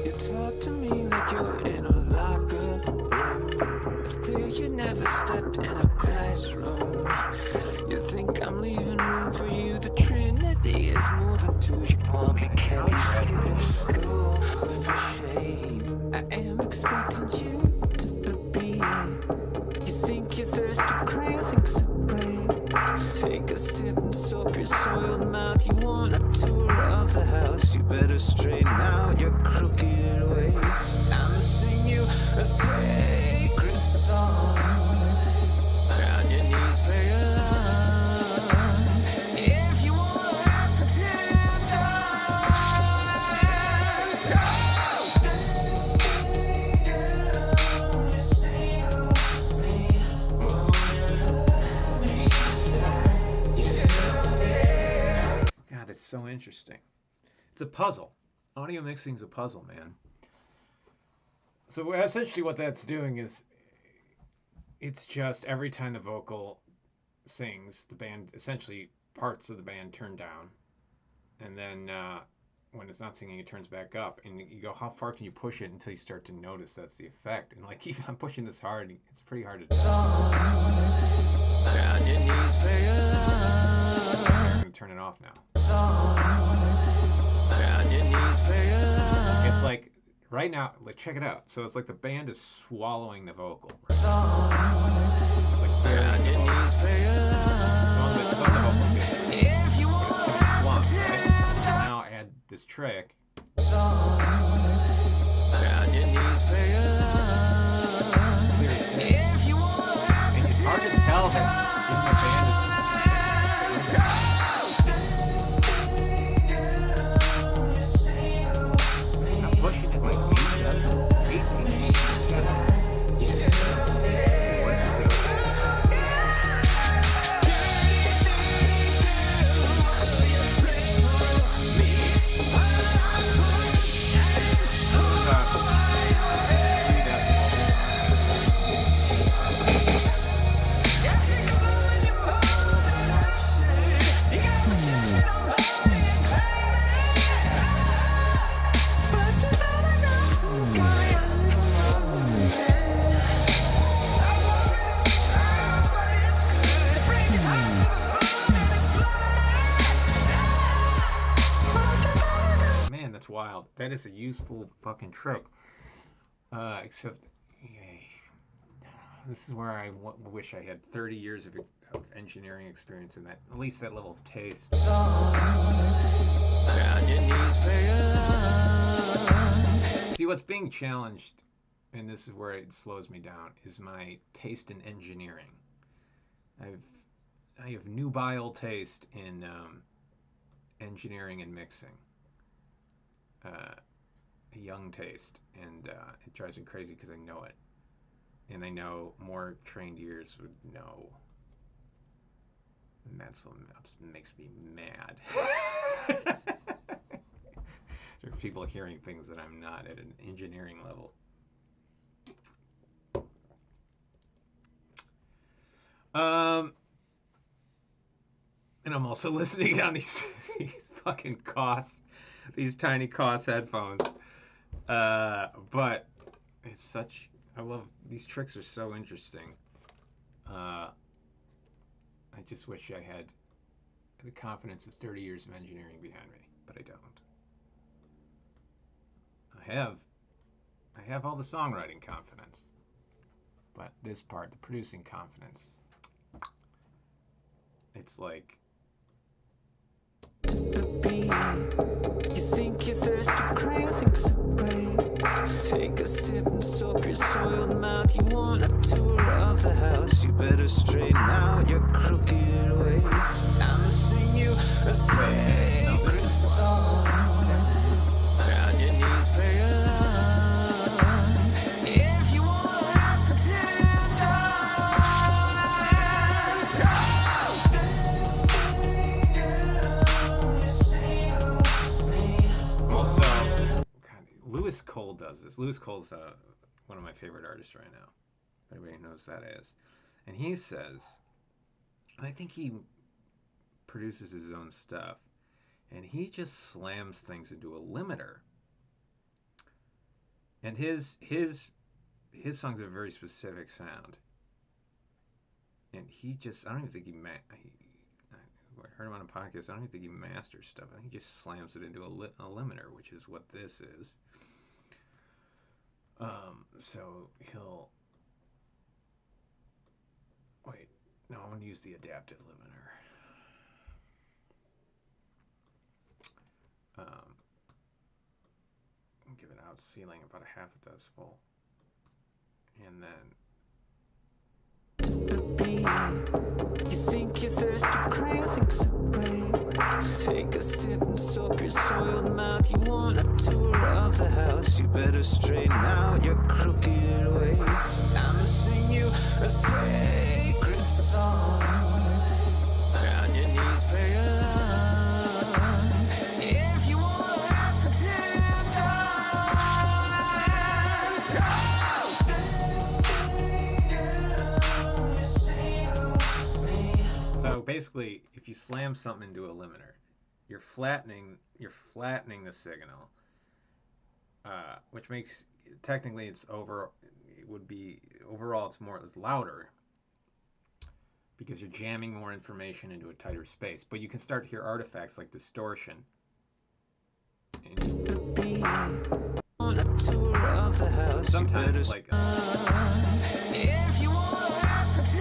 You talk to me like you're in a locker room. It's clear you never stepped in a classroom. You think I'm leaving room for you. The Trinity is more than 2. You want me can't be in school. For shame, I am expecting you to be. You think you're thirsty, craving supreme. Take a sip and soak your soiled mouth. You want a tour of the house. You better straighten out your crooked ways. I'ma sing you a sacred song. On your knees, pray along. If you wanna last until God, it's so interesting. It's a puzzle. Audio mixing is a puzzle, man. So essentially what that's doing is it's just every time the vocal sings, the band, essentially parts of the band turn down. And then when it's not singing, it turns back up. And you go, how far can you push it until you start to notice that's the effect? And like, even I'm pushing this hard, it's pretty hard to do. on your knees, pray along. I'm going to turn it off now. On your knees, pray along. It's like, right now, like, check it out. So it's like the band is swallowing the vocal. Right? It's like On your knees, pray along. it's on the vocal bit. If you want Lump, right? Now add this trick. on your knees, pray along. Clear it. If you want And it's hard to tell that in the band is I'm pushing it like 8 Man, that's wild. That is a useful fucking trick. Except, yay. This is where I wish I had 30 years of engineering experience in that, at least that level of taste. on your knees, pray along. See, what's being challenged, and this is where it slows me down, is my taste in engineering. I have nubile taste in engineering and mixing. A young taste, and it drives me crazy because I know it, and I know more trained ears would know, and that's what makes me mad. There are people hearing things that I'm not at an engineering level. And I'm also listening on these fucking costs. these tiny COS headphones. But it's such, I love, these tricks are so interesting. I just wish I had the confidence of 30 years of engineering behind me, but I don't. I have all the songwriting confidence, but this part, the producing confidence, it's like, You think you're thirsty, craving some break. Take a sip and soak your soiled mouth. You want a tour of the house. You better straighten out your crooked ways. I'ma sing you a sacred song. On your knees, pray along. If you wanna last until Lewis Cole does this. Lewis Cole's one of my favorite artists right now. Everybody knows that is. And he says, I think he produces his own stuff, and he just slams things into a limiter. And his songs have a very specific sound. And he just, I don't even think I heard him on a podcast, I don't even think he masters stuff. I think he just slams it into a limiter, which is what this is. So he'll, wait, no, I want to use the adaptive limiter. Give it out ceiling about a half a decibel. And then you think you're thirsty, craving some break. Take a sip and soak your soiled mouth. You want a tour of the house. You better straighten out your crooked ways. I'ma sing you a sacred song. On your knees, pray along. If you wanna last until dawn. So basically, if you slam something into a limiter, you're flattening the signal, which makes, technically it's overall it's louder because you're jamming more information into a tighter space. But you can start to hear artifacts like distortion. Sometimes like if you wanna last until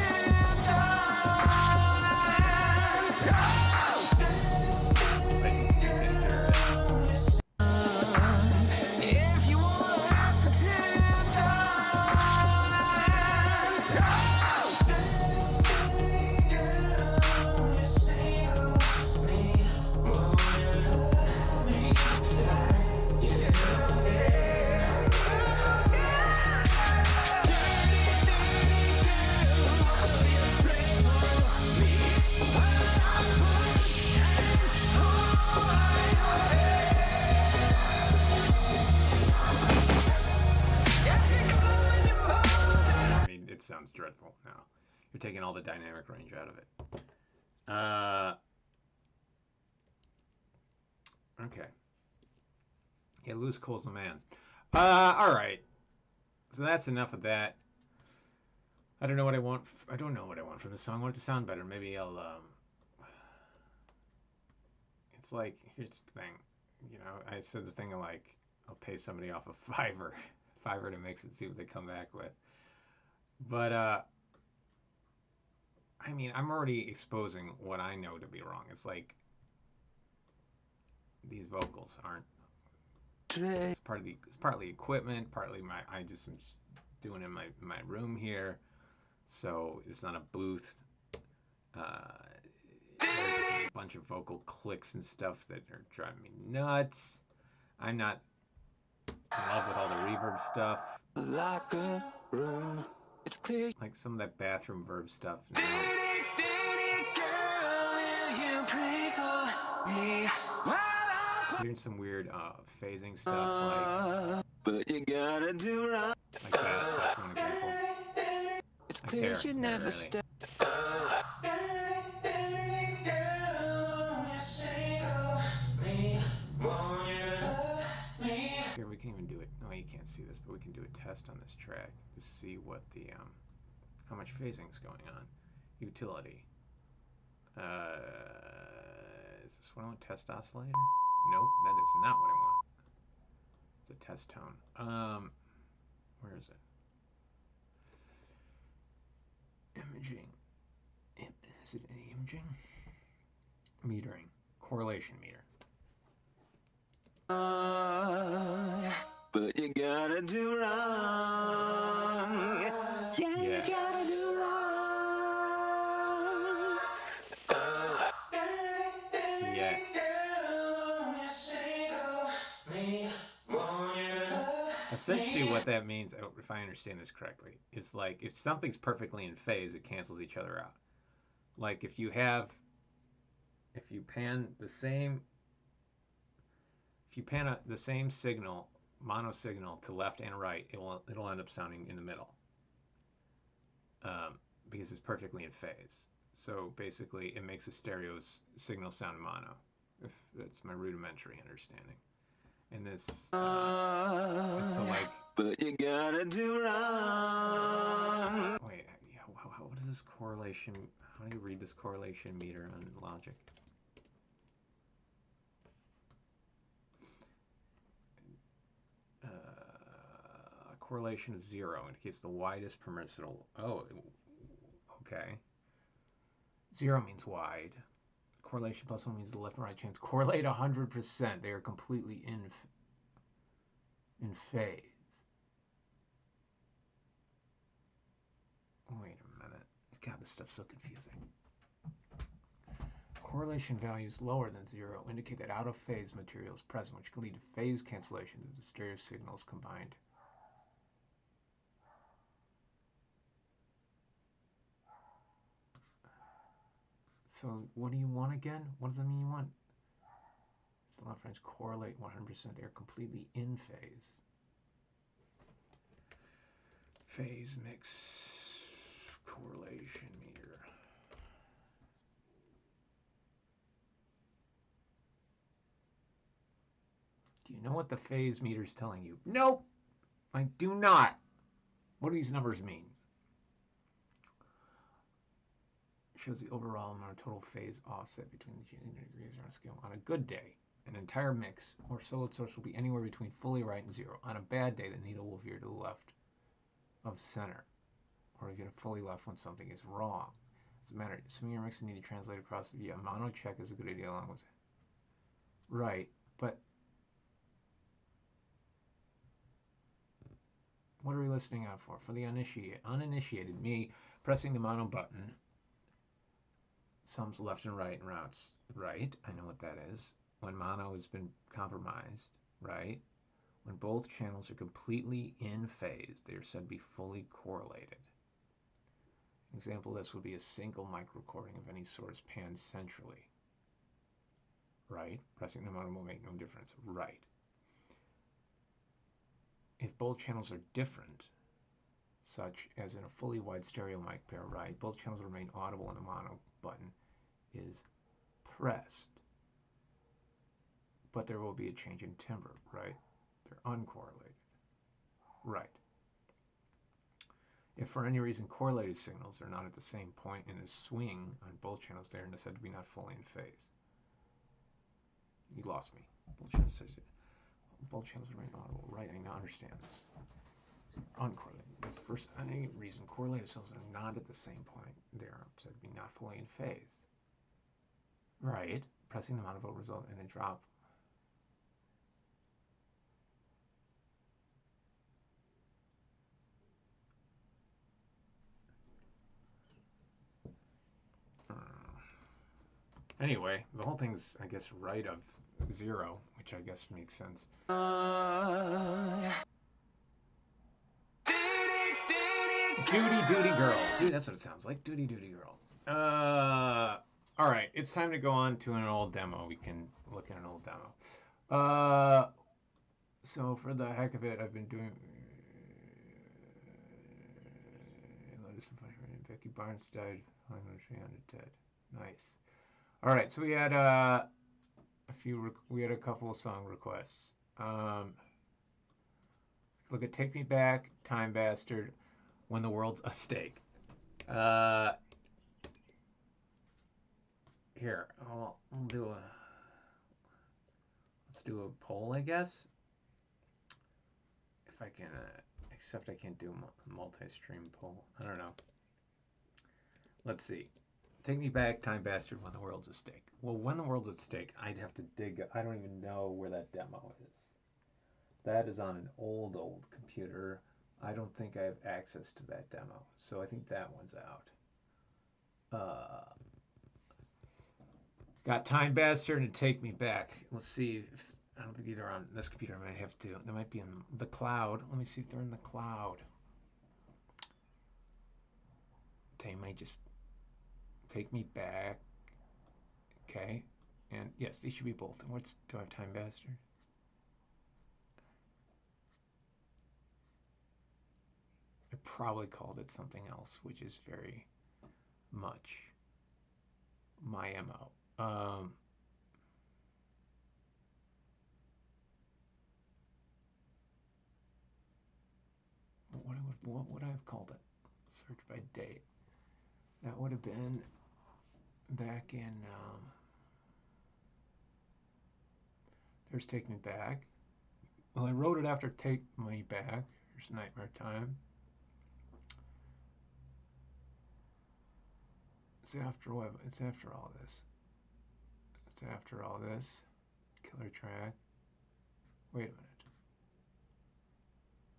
sounds dreadful now. You're taking all the dynamic range out of it. Okay. Yeah, Lewis Cole's the man. All right. So that's enough of that. I don't know what I want. I don't know what I want from the song. I want it to sound better. Maybe I'll. It's like, here's the thing. You know, I said the thing of like, I'll pay somebody off a Fiverr to mix it, see what they come back with. But, I mean, I'm already exposing what I know to be wrong. It's like, these vocals aren't, it's partly equipment, partly I just am doing it in my room here. So it's not a booth. There's a bunch of vocal clicks and stuff that are driving me nuts. I'm not in love with all the reverb stuff. Locker room. It's clear. Like some of that bathroom verb stuff. You know? Hearing some weird phasing stuff but you gotta do right. Like that. That's one example. It's clear you never really. step. you can't see this, but we can do a test on this track to see what the how much phasing is going on. Utility. Is this what I want? Test oscillator? Nope, that is not what I want. It's a test tone. Where is it? Imaging. Is it imaging? Metering. Correlation meter. But you gotta do wrong. Yeah, you gotta do wrong. Yeah. Essentially what that means, if I understand this correctly, is like if something's perfectly in phase, it cancels each other out. Like if you pan the same signal, mono signal to left and right, it'll end up sounding in the middle, because it's perfectly in phase. So basically, it makes a stereo signal sound mono. If that's my rudimentary understanding. And this, so like. But you gotta do wrong. Wait, yeah, what is this correlation? How do you read this correlation meter on Logic? Correlation of 0 indicates the widest permissible. Oh, okay. 0 means wide. Correlation plus 1 means the left and right chance correlate 100%. They are completely in phase. Wait a minute. God, this stuff's so confusing. Correlation values lower than 0 indicate that out of phase material is present, which can lead to phase cancellation if the stereo signals combined. So what do you want again? What does that mean you want? So a lot of friends correlate 100%. They're completely in phase. Phase mix correlation meter. Do you know what the phase meter is telling you? Nope, I do not. What do these numbers mean? Shows the overall amount of total phase offset between the degrees on a scale. On a good day, an entire mix or solid source will be anywhere between fully right and 0. On a bad day, the needle will veer to the left of center, or even fully left when something is wrong. Doesn't matter. Assuming your mix is needed to translate across via mono check is a good idea along with it. Right, but what are we listening out for? For the uninitiated, me pressing the mono button sums left and right and routes right. I know what that is. When mono has been compromised, right? When both channels are completely in phase, they are said to be fully correlated. An example of this would be a single mic recording of any source panned centrally. Right? Pressing the mono will make no difference. Right. If both channels are different, such as in a fully wide stereo mic pair, right, both channels remain audible when the mono button is pressed. But there will be a change in timbre, right? They're uncorrelated. Right. If for any reason correlated signals are not at the same point in a swing on both channels, they are said to be not fully in phase. You lost me. Both channels remain audible. Right, I now understand this. Uncorrelated. If for any reason correlated signals are not at the same point, they are said to be not fully in phase. Right. Pressing the mono will result in a drop. Anyway, the whole thing's, I guess, right of 0, which I guess makes sense. Duty, duty, girl. Dude, that's what it sounds like. Duty, duty, girl. All right, it's time to go on to an old demo. We can look at an old demo. So for the heck of it, I've been doing Becky Barnes died. I'm going to dead. Nice. All right, so we had a couple of song requests. Look at Take Me Back, Time Bastard, When the World's a Steak. Here, we'll do a. Let's do a poll, I guess. If I can, except I can't do a multi-stream poll. I don't know. Let's see. Take Me Back, Time Bastard, When the World's a Steak. Well, When the World's at Stake, I'd have to dig. I don't even know where that demo is. That is on an old computer. I don't think I have access to that demo. So I think that one's out. Got Time Bastard and Take Me Back. Let's see if I don't think either are on this computer. I might have to. They might be in the cloud. Let me see if they're in the cloud. They might just Take Me Back. Okay. And yes, they should be both. And do I have Time Bastard? I probably called it something else, which is very much my MO. What would I have called it? Search by date. That would have been back in. There's Take Me Back. Well, I wrote it after Take Me Back. Here's Nightmare Time. It's after what? It's after all this. It's after all this. Killer Track. Wait a minute.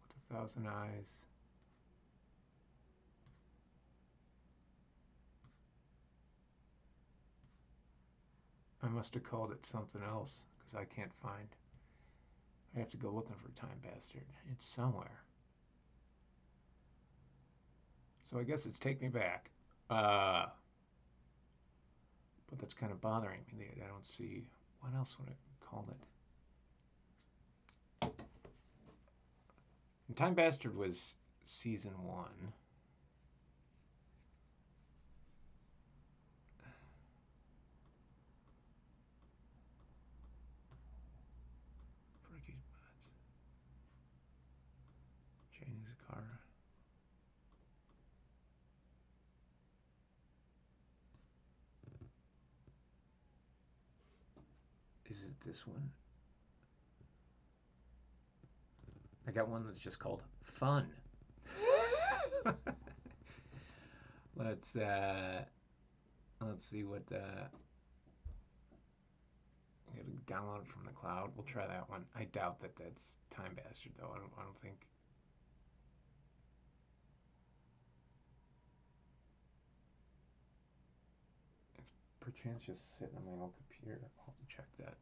With 1,000 Eyes. I must have called it something else because I can't find. I have to go looking for Time Bastard. It's somewhere. So I guess it's Take Me Back. But that's kind of bothering me. I don't see. What else would I call it? And Time Bastard was season 1. Change the car. Is it this one? I got one that's just called Fun. Let's see what I gotta download it from the cloud. We'll try that one. I doubt that that's Time Bastard though. I don't think. It's perchance just sitting on my old computer. I'll have to check that.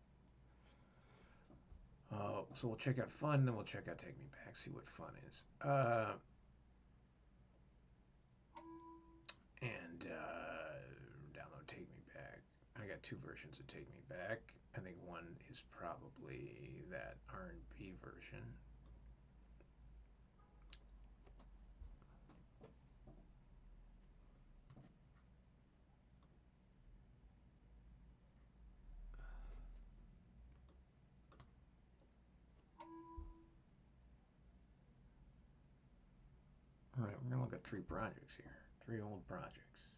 So we'll check out Fun, then we'll check out Take Me Back, see what Fun is. And download Take Me Back. I got 2 versions of Take Me Back. I think one is probably that R&B version. All right, we're gonna look at 3 projects here. 3 old projects.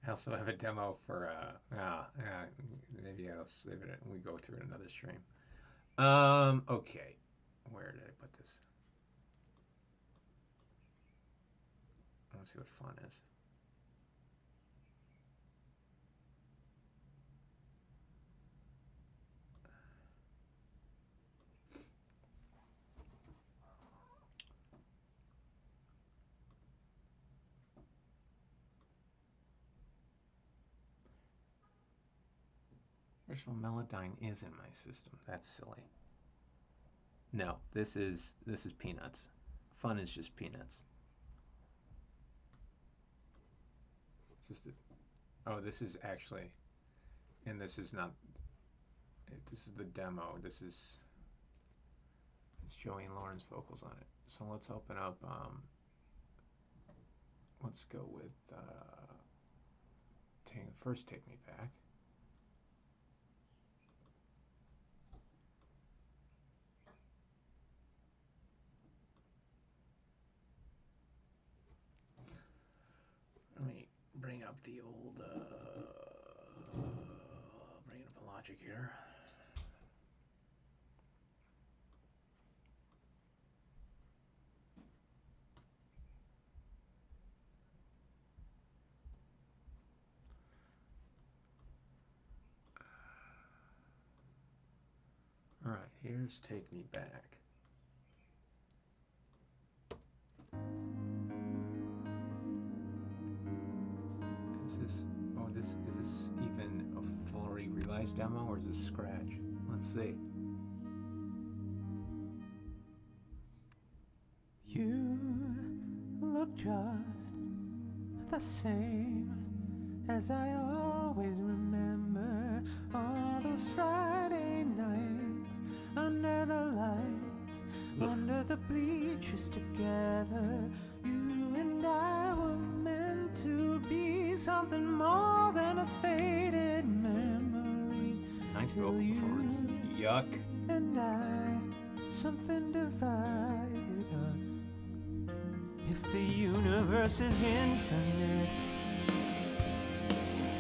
I also have a demo for maybe I'll save it and we go through another stream. Okay, where did I put this? I want to see what Fun is. First of all, Melodyne is in my system. That's silly. No, this is Peanuts. Fun is just Peanuts. It's just this is actually, and this is not. This is the demo. It's Joey and Lauren's vocals on it. So let's open up. Let's go with First take me back. Let me bring up the old, bring up the logic here. All right, here's Take Me Back. Is this even a fully realized demo or is this scratch? Let's see. You look just the same as I always remember all those Friday nights under the lights, under the bleachers together. You and I were meant to be something more than a faded memory. Nice vocal performance. Yuck. And I, something divided us. If the universe is infinite,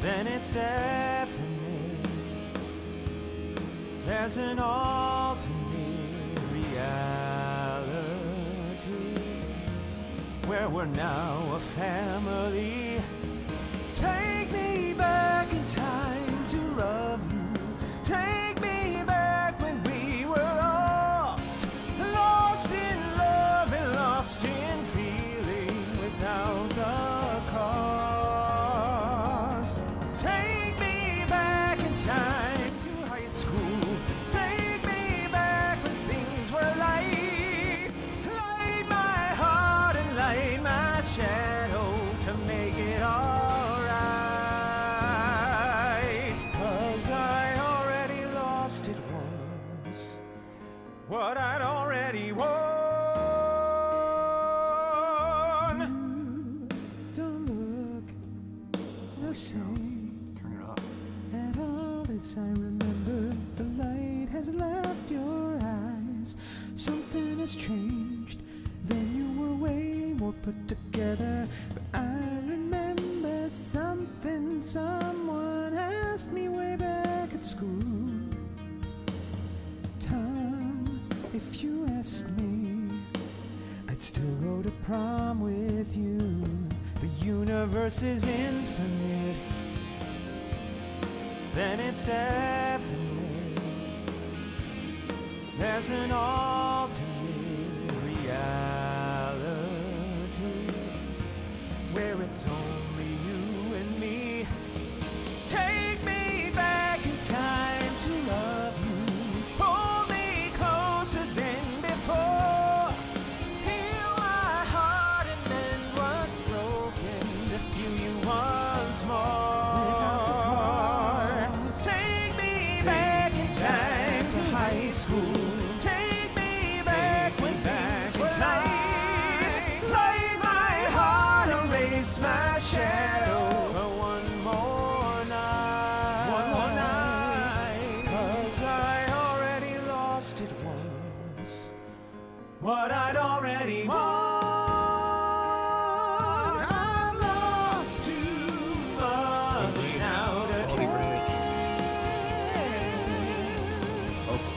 then it's definite. There's an alternate reality where we're now a family. Take me back in time to love you. Take me back when we were lost, lost in love and lost in feeling without the cause. Take me back in time to high school. Take me back when things were light. Light my heart and light my shadow to make it alright. 'Cause I already lost it once, what I'd already won. You don't look the same Turn it off. at all as I remember. The light has left your eyes. Something has changed. Then you were way more put together. But I remember something someone asked me way back at school. Tom, if you asked me, I'd still go to prom with you. The universe is infinite, then it's definite. There's an alternate reality where it's only you and me. Take me back in time to love you. Hold me closer than before. Heal my heart and mend what's broken to feel you once more. Take me back in time to high school. Take me back when things were light. Light my heart, erase my shadow for one more night. One more night. 'Cause I already lost it once, what I'd already won. I've lost too much now to care.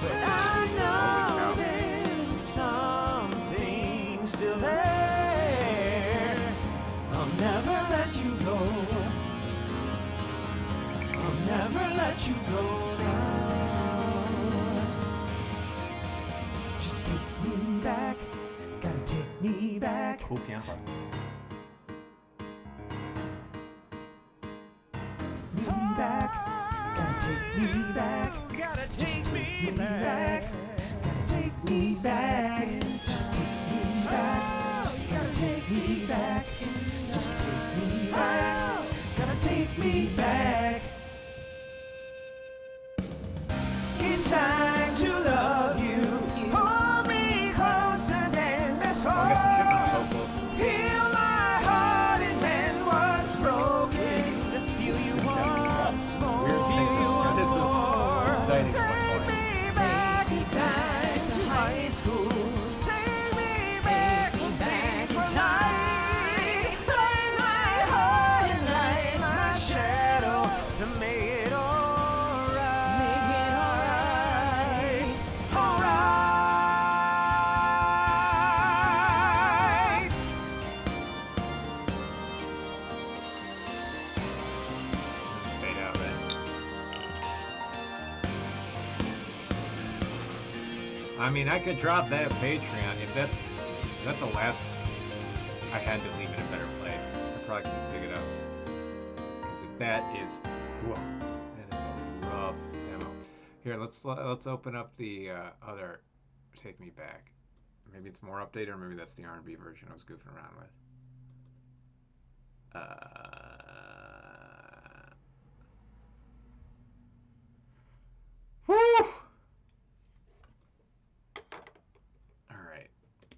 But I know there's something still there. I'll never let you go. I'll never let you go now. Just take me back, gotta take me back. Cool piano part. Me back, gotta take me back. Gotta take me back. Gotta take me back. Just take me back. Gotta take me back. Just take me back. Gotta take me back. In time to love you. Hold me closer than before. Heal my heart and mend what's broken to feel you high school. Take me back in time. Light my heart and light my shadow to make it alright. Make it alright. Alright. Fade out, right? I mean, I could drop that at Patreon if that's is that the last. I had to leave it in a better place. I probably could just dig it up. Because if that is, whoa, that is a rough demo. Here, let's open up the other Take Me Back. Maybe it's more updated, or maybe that's the R&B version I was goofing around with. Whew! Alright,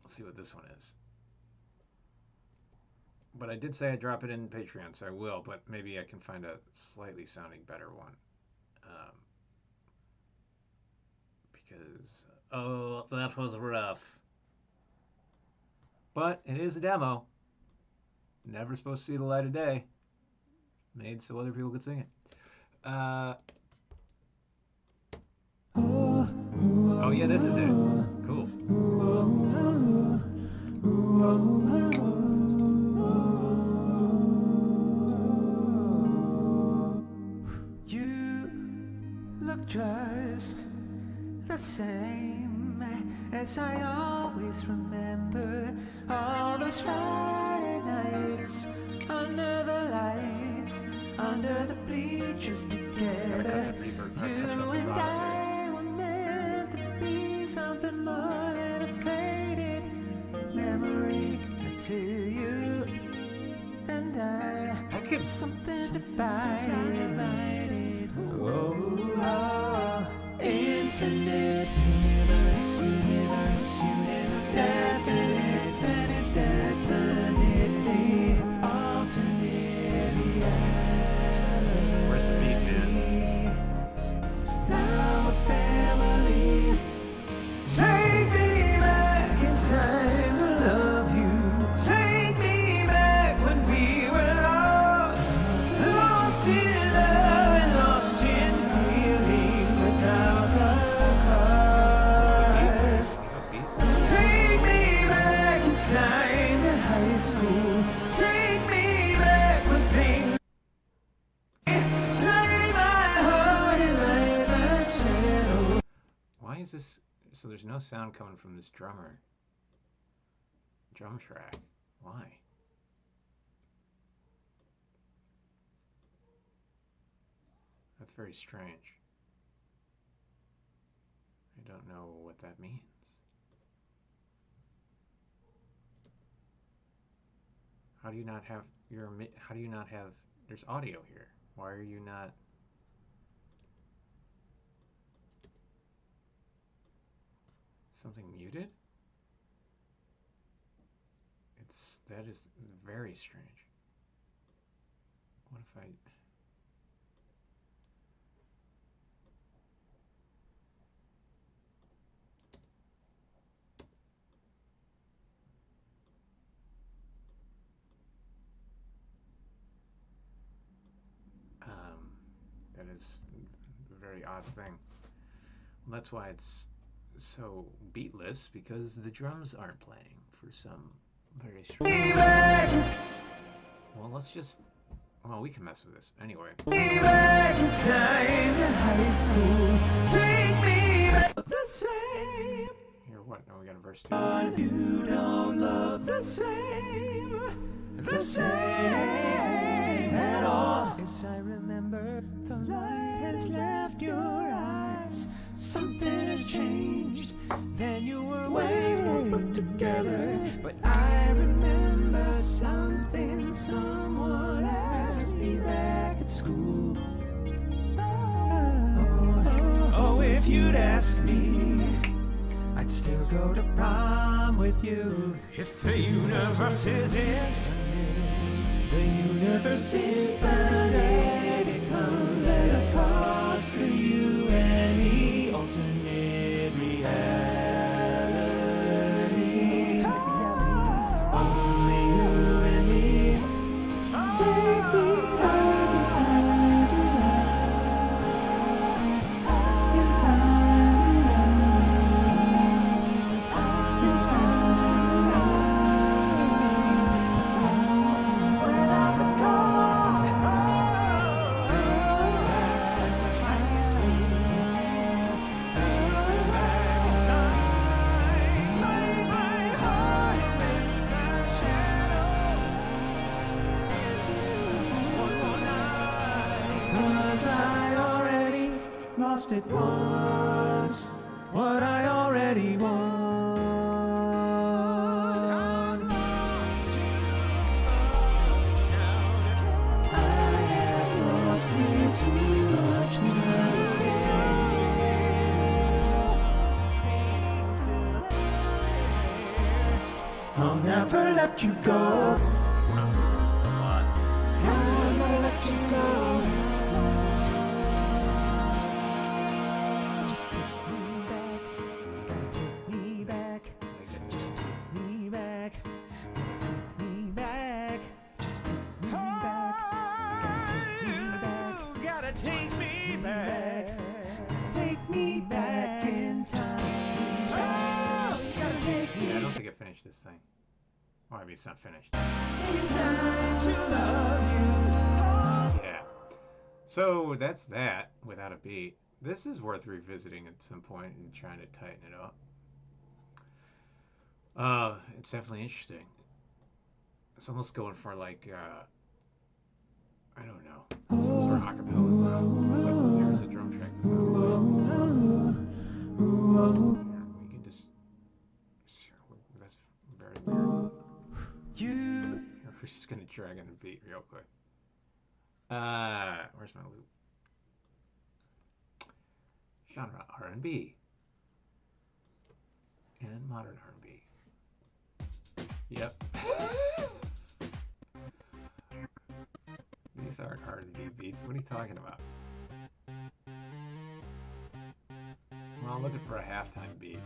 let's see what this one is. But I did say I'd drop it in Patreon, so I will, but maybe I can find a slightly sounding better one. Because, oh, that was rough. But it is a demo. Never supposed to see the light of day. Made so other people could sing it. Oh yeah, this is it. Cool. You look just the same as I always remember. All those Friday nights under the lights, under the bleachers together. You and I were meant to be something more than a faded memory until you and I could something divided. Oh, infinite universe, definite, that is definitely alternate reality. Where's the beat, man? Now a family. Take me back in time to love you. Take me back when we were lost, lost in love and lost in feeling without the cause. Take me back in time to high school. Take me back when things light my heart and light my shadow. Why is this? So there's no sound coming from this drum track. Why? That's very strange. I don't know what that means. How do you not have there's audio here. Why are you not? Something muted? That is very strange. What if I? That is a very odd thing. Well, that's why it's so beatless, because the drums aren't playing for some very strange. Well, let's just. Well, we can mess with this anyway. Back in time to high school. Take me back the same. Here, what? No, we got a verse 2. You don't look the same at all. Yes, I remember the light has left your eyes. Something has changed. Then you were way more put together. But I remember something someone asked me back at school. Oh, if you'd ask me, I'd still go to prom with you. If the universe is infinite, the universe infinite, it comes at a cost for you and me. Alternate reality. lost it once, what I already want. I've lost you much now. I have lost me too much nowadays. I'll never let you go. I'll never let you go. Take me back, take me back in time. Oh, you gotta take me. Yeah, I don't think I finished this thing. Well, I mean, it's not finished. In time to love you. Yeah. So that's that without a beat. This is worth revisiting at some point and trying to tighten it up. It's definitely interesting. It's almost going for like I don't know, some sort of acapella sound. Like there's a drum track that sounds like. We can just. That's very weird. We're just gonna drag in the beat real quick. Where's my loop? Genre R&B and modern R&B. Yep. These aren't R&B beats. What are you talking about? Well, I'm looking for a halftime beat.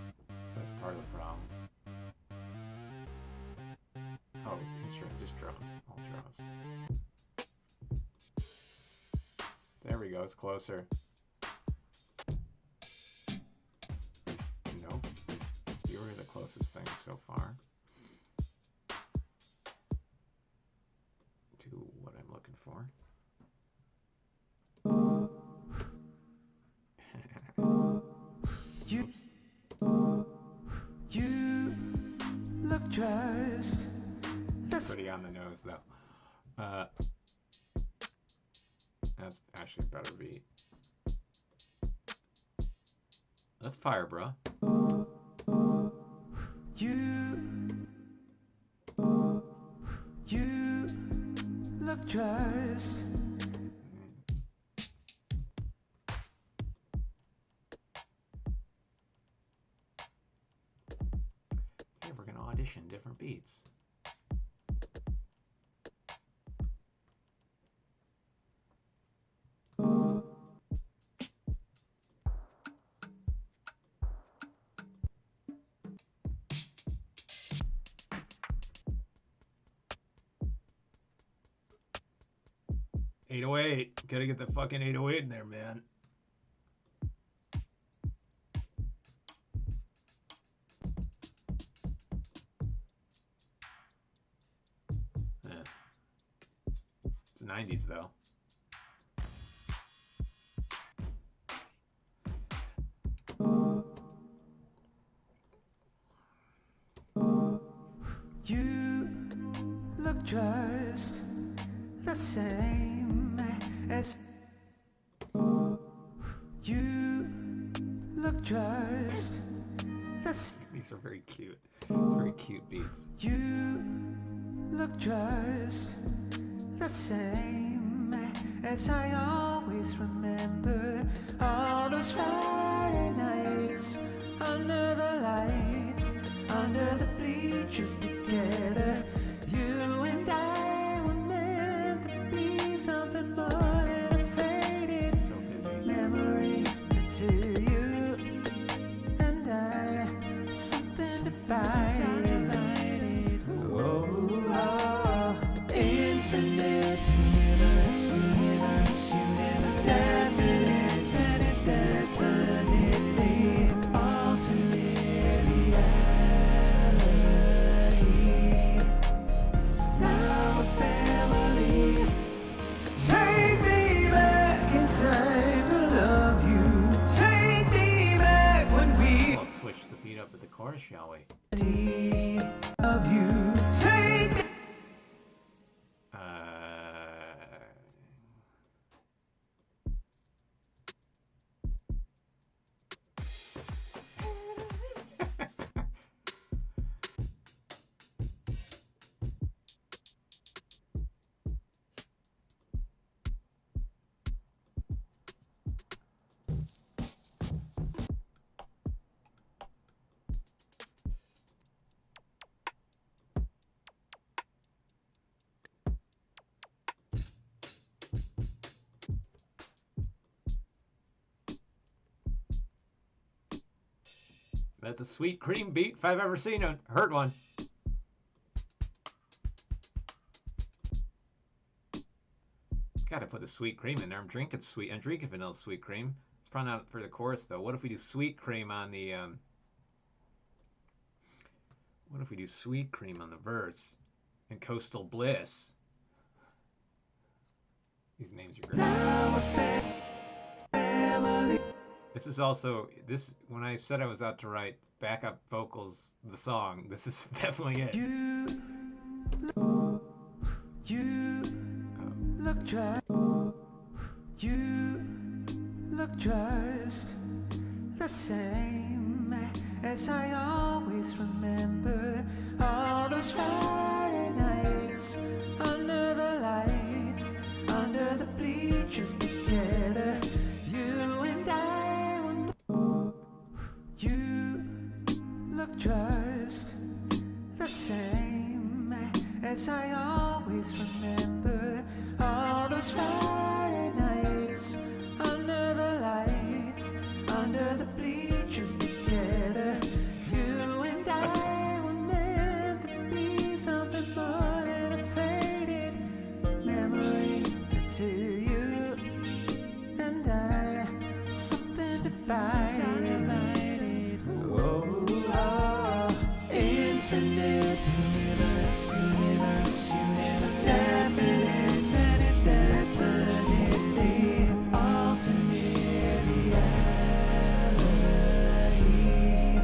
That's part of the problem. Oh, instrument, just drums. All drums. There we go. It's closer. Nope. You were the closest thing so far to what I'm looking for. You look just Pretty on the nose though. That's actually a better beat. That's fire, bro. You look just Hey, we're gonna audition different beats. 808. Gotta get the fucking 808 in there, man. It's the 90s, though. You look just the same as you look just the same. These are very cute. It's very cute beats. You look just the same as I always remember all those Friday nights under the lights, under the bleachers together. You and I were meant to be something more than a faded memory until you and I something divided. Oh, infinite universe, definite, that is definitely alternate reality. Now a family. Take me back in time to love you. Take me back when we Let's switch the beat up at the chorus, shall we? love you. Take me. That's a sweet cream beat if I've ever seen it. Heard one. Gotta put the sweet cream in there. I'm drinking vanilla sweet cream. It's probably not for the chorus though. What if we do sweet cream on the what if we do sweet cream on the verse and coastal bliss? These names are great. This is also when I said I was out to write backup vocals the song, this is definitely it. You look just the same as I always remember. All those Friday nights under the lights, under the bleachers together. You and I will. You look just the same as I always remember. All those Friday nights under the lights, under the bleachers together. You and I were meant to be something more than a faded memory to you and I, something divided. Oh, oh, infinite universe, definite, that is definitely alternate reality.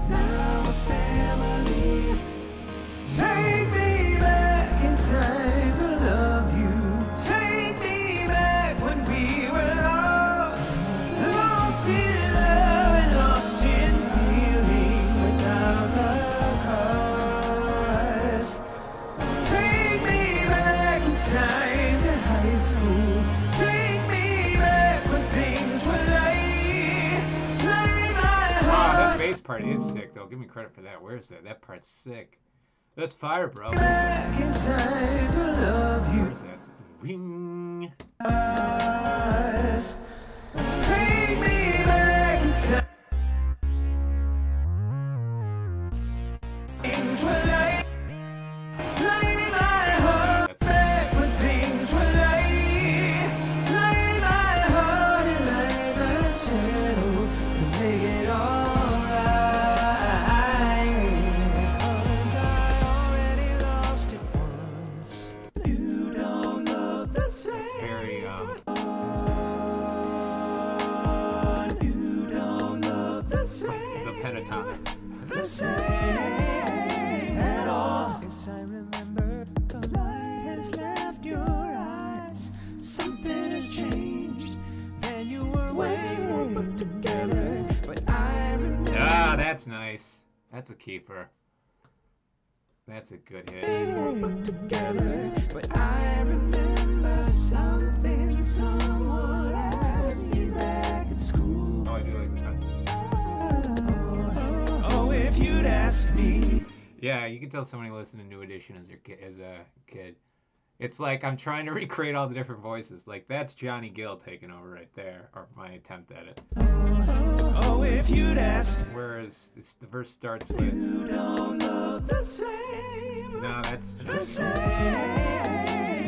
Now a family. Take me back in time to love you. Take me back when we were lost, lost in love and lost in feeling without the cause. Take me back in time to high school. Take me back when things were light. Play my Wow, that heart bass part is sick though. Give me credit for that. Where is that? That part's sick. That's fire, bro. back in time to love you. Where's that? Ring. Us. Take me back in time. Things were light. Play my heart That's back when things were light. Play my heart and light the shadow to make it alright. 'Cause I already lost it once. You don't look the same. very You don't look the same. the pentatonics. The same at all. Yes, I remember the light has left your eyes. Something has changed. Then you were way more put together. But I remember Ah, that's nice. That's a keeper. That's a good hit. more put together. But I remember something someone asked me back at school. Oh, I do like this one. Oh, if you'd ask me. Yeah, you can tell somebody listened to New Edition as a kid. It's like I'm trying to recreate all the different voices. Like that's Johnny Gill taking over right there, or my attempt at it. Oh, if you'd ask. Whereas the verse starts with. You don't look the same. No, that's The just. same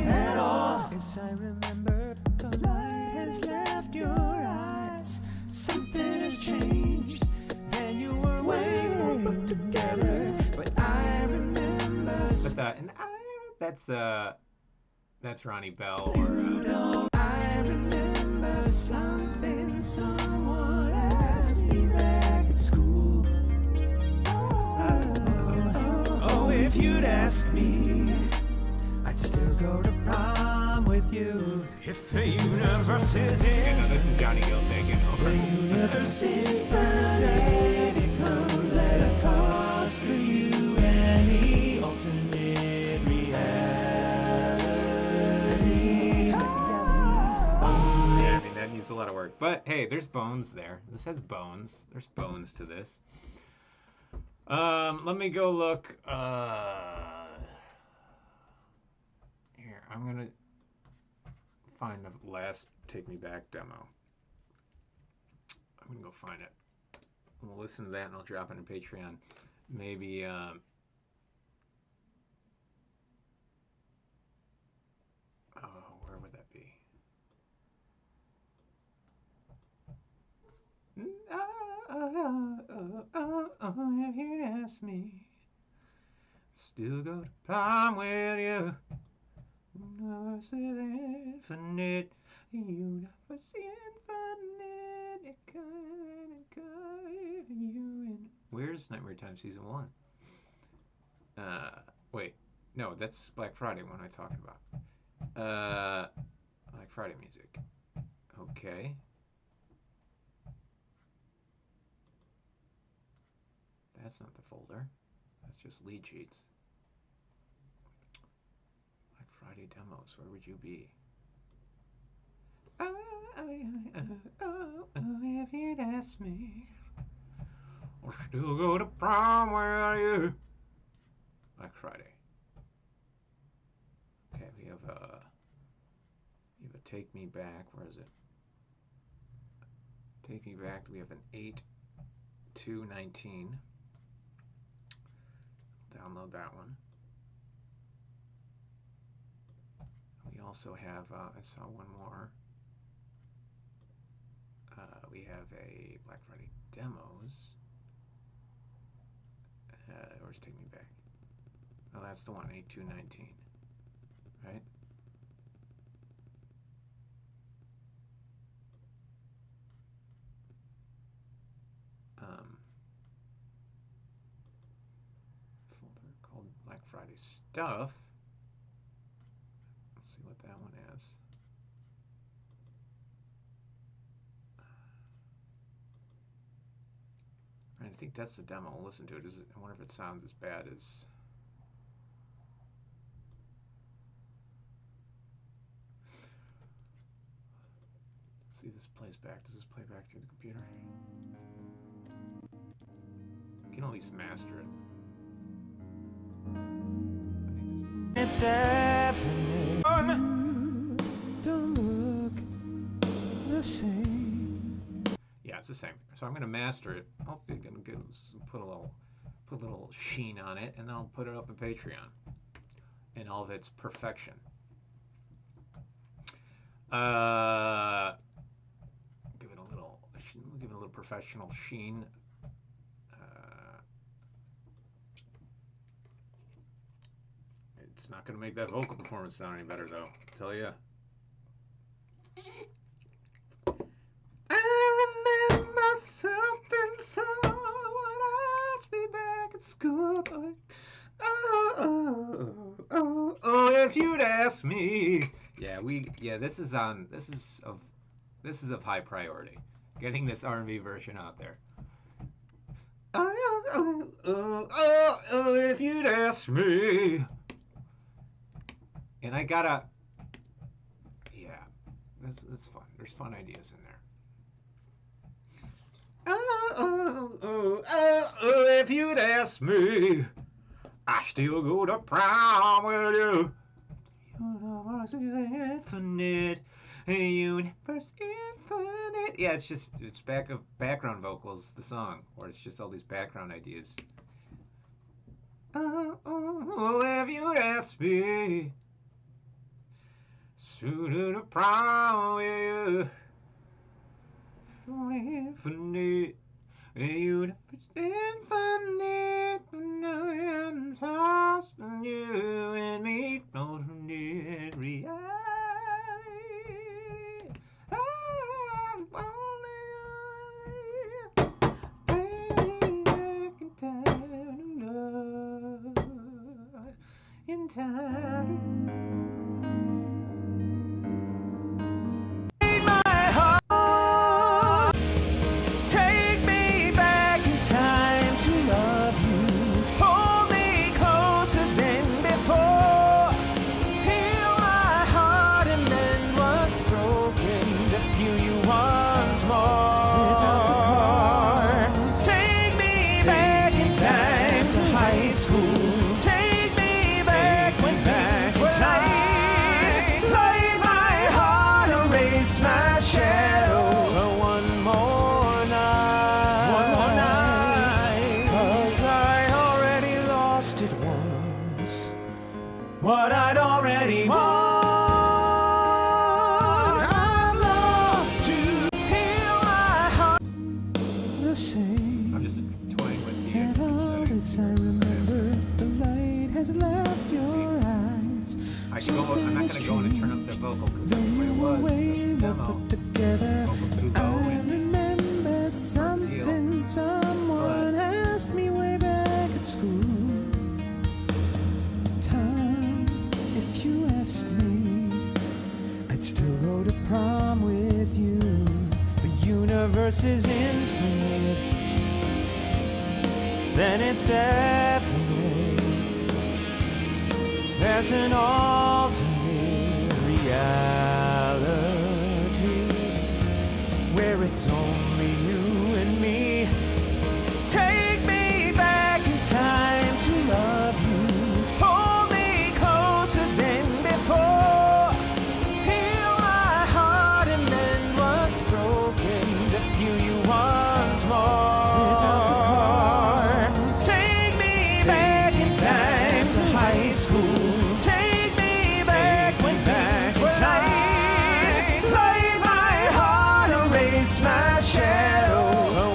at all. Yes, I remember the light has left your eyes. Something has changed. Then you were way more put together. But I remember. That's Ronnie Bell or. I remember something someone asked me back at school. Oh, if you'd ask me, I'd still go to prom with you. If the universe is Yeah, no, in this is Johnny Gill taking the over. universe in first day, it comes at a cost for you and me. Alternate reality. Yeah, I mean that needs a lot of work. But hey, there's bones there. This has bones. There's bones to this. Let me go look. Here, I'm gonna find the last Take Me Back demo. I'm gonna go find it. we'll listen to that and I'll drop it on Patreon. Maybe where would that be? If you'd ask me, still go to prom with you. Universe is infinite. Universe infinite. It could you in. Where's Nightmare Time Season 1? Wait. No, that's Black Friday. What am I talking about? Black Friday music. Okay. That's not the folder. That's just lead sheets. Black Friday demos. Where would you be? If you'd ask me, or still go to prom where you? Black Friday. Okay, we have a Take Me Back. Where is it? Take Me Back. We have an 8/2/19. Download that one. We also have, I saw one more. We have a Black Friday demos. Where's Take Me Back? Oh, that's the one, 8/2/19, right? Folder called Black Friday Stuff. Let's see what that one has. I think that's the demo. I'll listen to it. I wonder if it sounds as bad as. Let's see if this plays back. Does this play back through the computer? I can at least master it. It's definite. Don't look the same. Yeah, it's the same. So I'm going to master it. I'll put a little sheen on it, and then I'll put it up on Patreon in all of its perfection. Give it a little professional sheen. It's not going to make that vocal performance sound any better, though. I'll tell you. I remember something so when I asked me back at school. Oh, if you'd ask me. Yeah, this is of high priority. Getting this R&B version out there. Oh, if you'd ask me. And I gotta, yeah, that's fun. There's fun ideas in there. If you'd ask me, I still go to prom with you. Universe is infinite. Universe infinite. Yeah, it's background vocals, the song, or it's just all these background ideas. Oh, if you'd ask me. Sooner to prom with you. Infinite. Universe infinite. I'm tossed on you and me. Alternate reality. I'm only back in time to love. In time. My shadow one more night. what I'd already won. I've lost you. Heal my heart. The same. I'm just toying with the And all this I remember, the light has left your eyes. I'm not going to go in and turn up the vocal because that's what it was. That's the demo. Vocals too low. I remember something someone asked me way back at school. Time, if you asked me, I'd still go to prom with you. The universe is infinite, then it's definite. There's an alternate reality where it's only you and me. Take me back in time to love you. Hold me closer than before. Heal my heart and mend what's broken to feel you once more. Take me back in time to high school. Take me back when things were light. Light my heart, erase my shadow.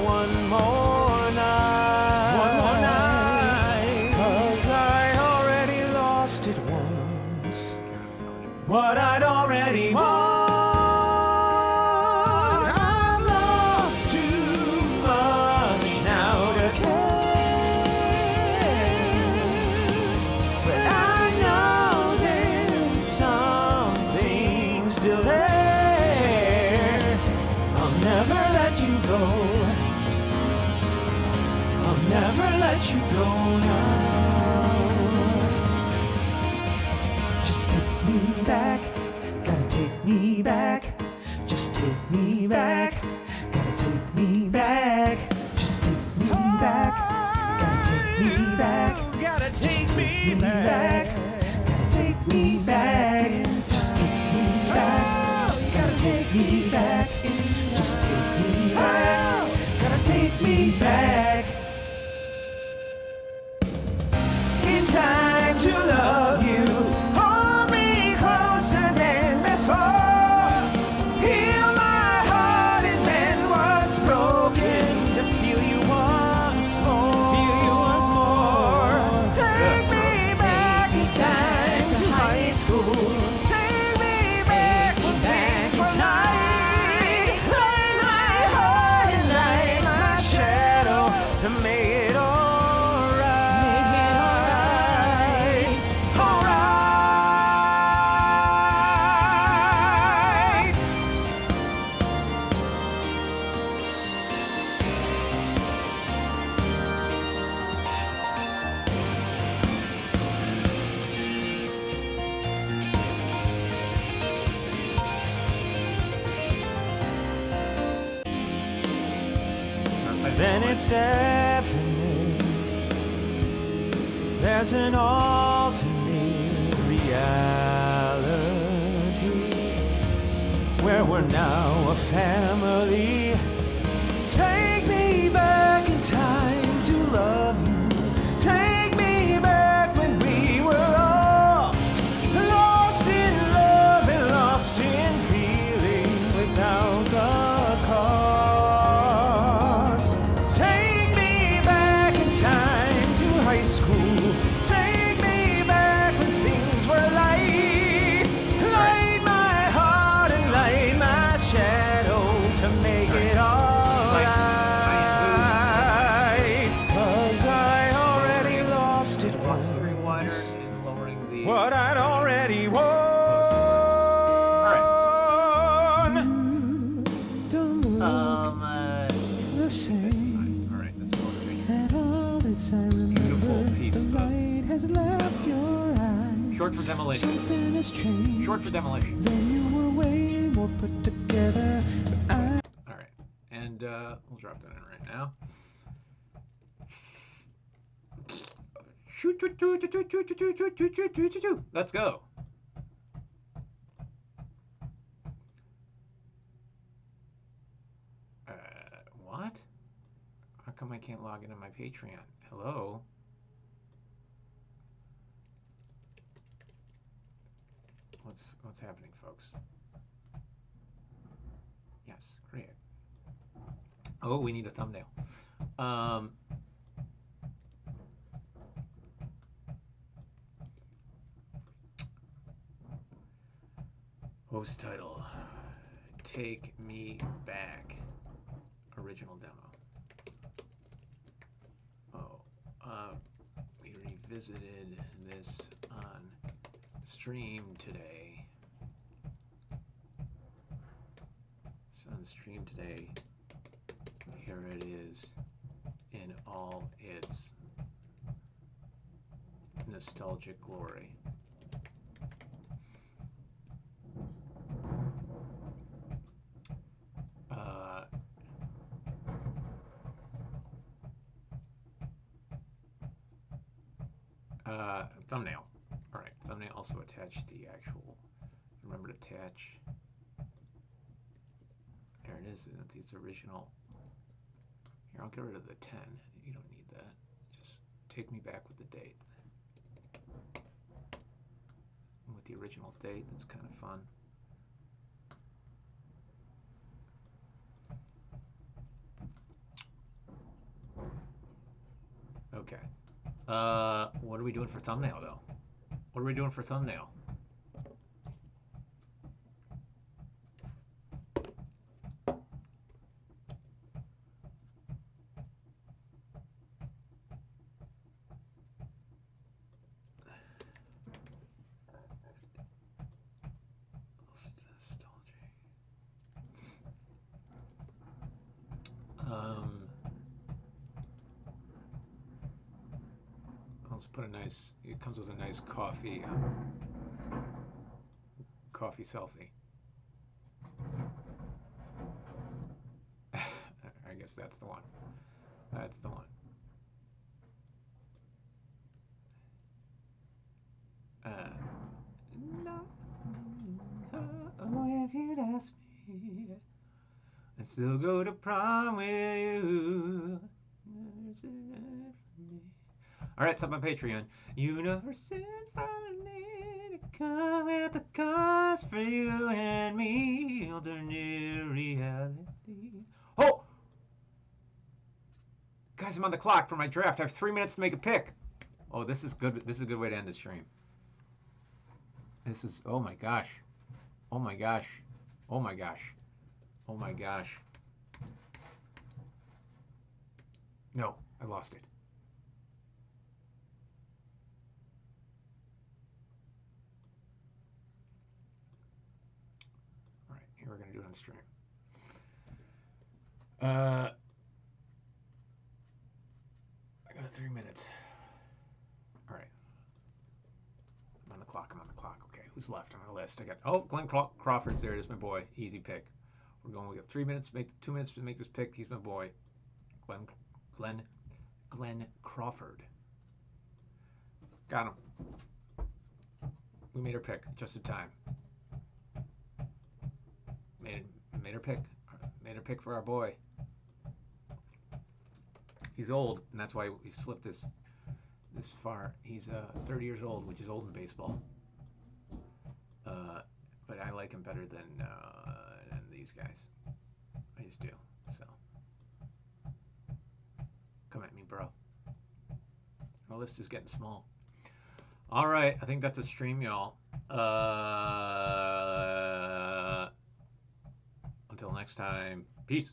One more night. One more night. 'Cause I already lost it once. What I'd already won. I've lost too much now to care. But I know there's something still there. I'll never let you go. I'll never let you go now. Just take me back, gotta take me back. Just take me back, gotta take me back. Just take me back, gotta take me back. Gotta take me back, gotta take me back. Just take me back, gotta take me back. Just take me back, gotta take me back. In time to love you. Hold me closer than before. Heal my heart and mend what's broken to feel you once more. Feel you once more. Take me back in time to high school. Take me back when things were light. Light my heart and light my shadow to make it alright. Alright. Then it's definite. There's an alternate reality where we're now a family. Take me back in time to love you. Take me back when we were lost. Lost in love and lost in feeling without the cause. Take me back in time to high school. Take me back when things were light. Light my heart and light my shadow to make it alright. 'Cause I already lost it Plus once. 3 wire and lowering the. What I'd already won. Don't look the same. All right, this is going to be And all this I beautiful remember, piece the of light has left your eyes. short for demolition. Something has changed. Short for demolition. Then you were way more put together. But I All right, and we'll drop that in right now. Let's go. What? How come I can't log into my Patreon? Hello? What's happening, folks? Yes, great. Oh, we need a thumbnail. Host title: Take Me Back. Original demo. Oh, we revisited this on stream today. It's on stream today. Here it is in all its nostalgic glory. Thumbnail. All right, thumbnail also attach the actual. Remember to attach. There it is. It's original. Here, I'll get rid of the 10. You don't need that. Just take me back with the date. And with the original date, that's kind of fun. Okay. What are we doing for thumbnail, though? What are we doing for thumbnail? Let's put a nice, it comes with a nice coffee selfie. I guess that's the one. That's the one. No. Oh, if you'd ask me, I'd still go to prom with you. All right, it's up on Patreon. You never sent for me to come at the cost for you and me. Alternate reality. Oh! Guys, I'm on the clock for my draft. I have 3 minutes to make a pick. Oh, this is good. This is a good way to end the stream. This is, oh my gosh. Oh my gosh. Oh my gosh. Oh my gosh. No, I lost it. All right, here we're going to do it on stream. I got 3 minutes. All right. I'm on the clock. I'm on the clock. Okay, who's left on the list? I got, oh, Glenn Crawford's there. It is my boy. Easy pick. We got 3 minutes to make, 2 minutes to make this pick. He's my boy. Glenn Crawford. Got him. We made our pick just in time. Made our pick. Made our pick for our boy. He's old, and that's why we slipped this far. He's 30 years old, which is old in baseball. But I like him better than these guys. I just do. So come at me, bro. Our list is getting small. All right, I think that's a stream, y'all. Until next time, peace.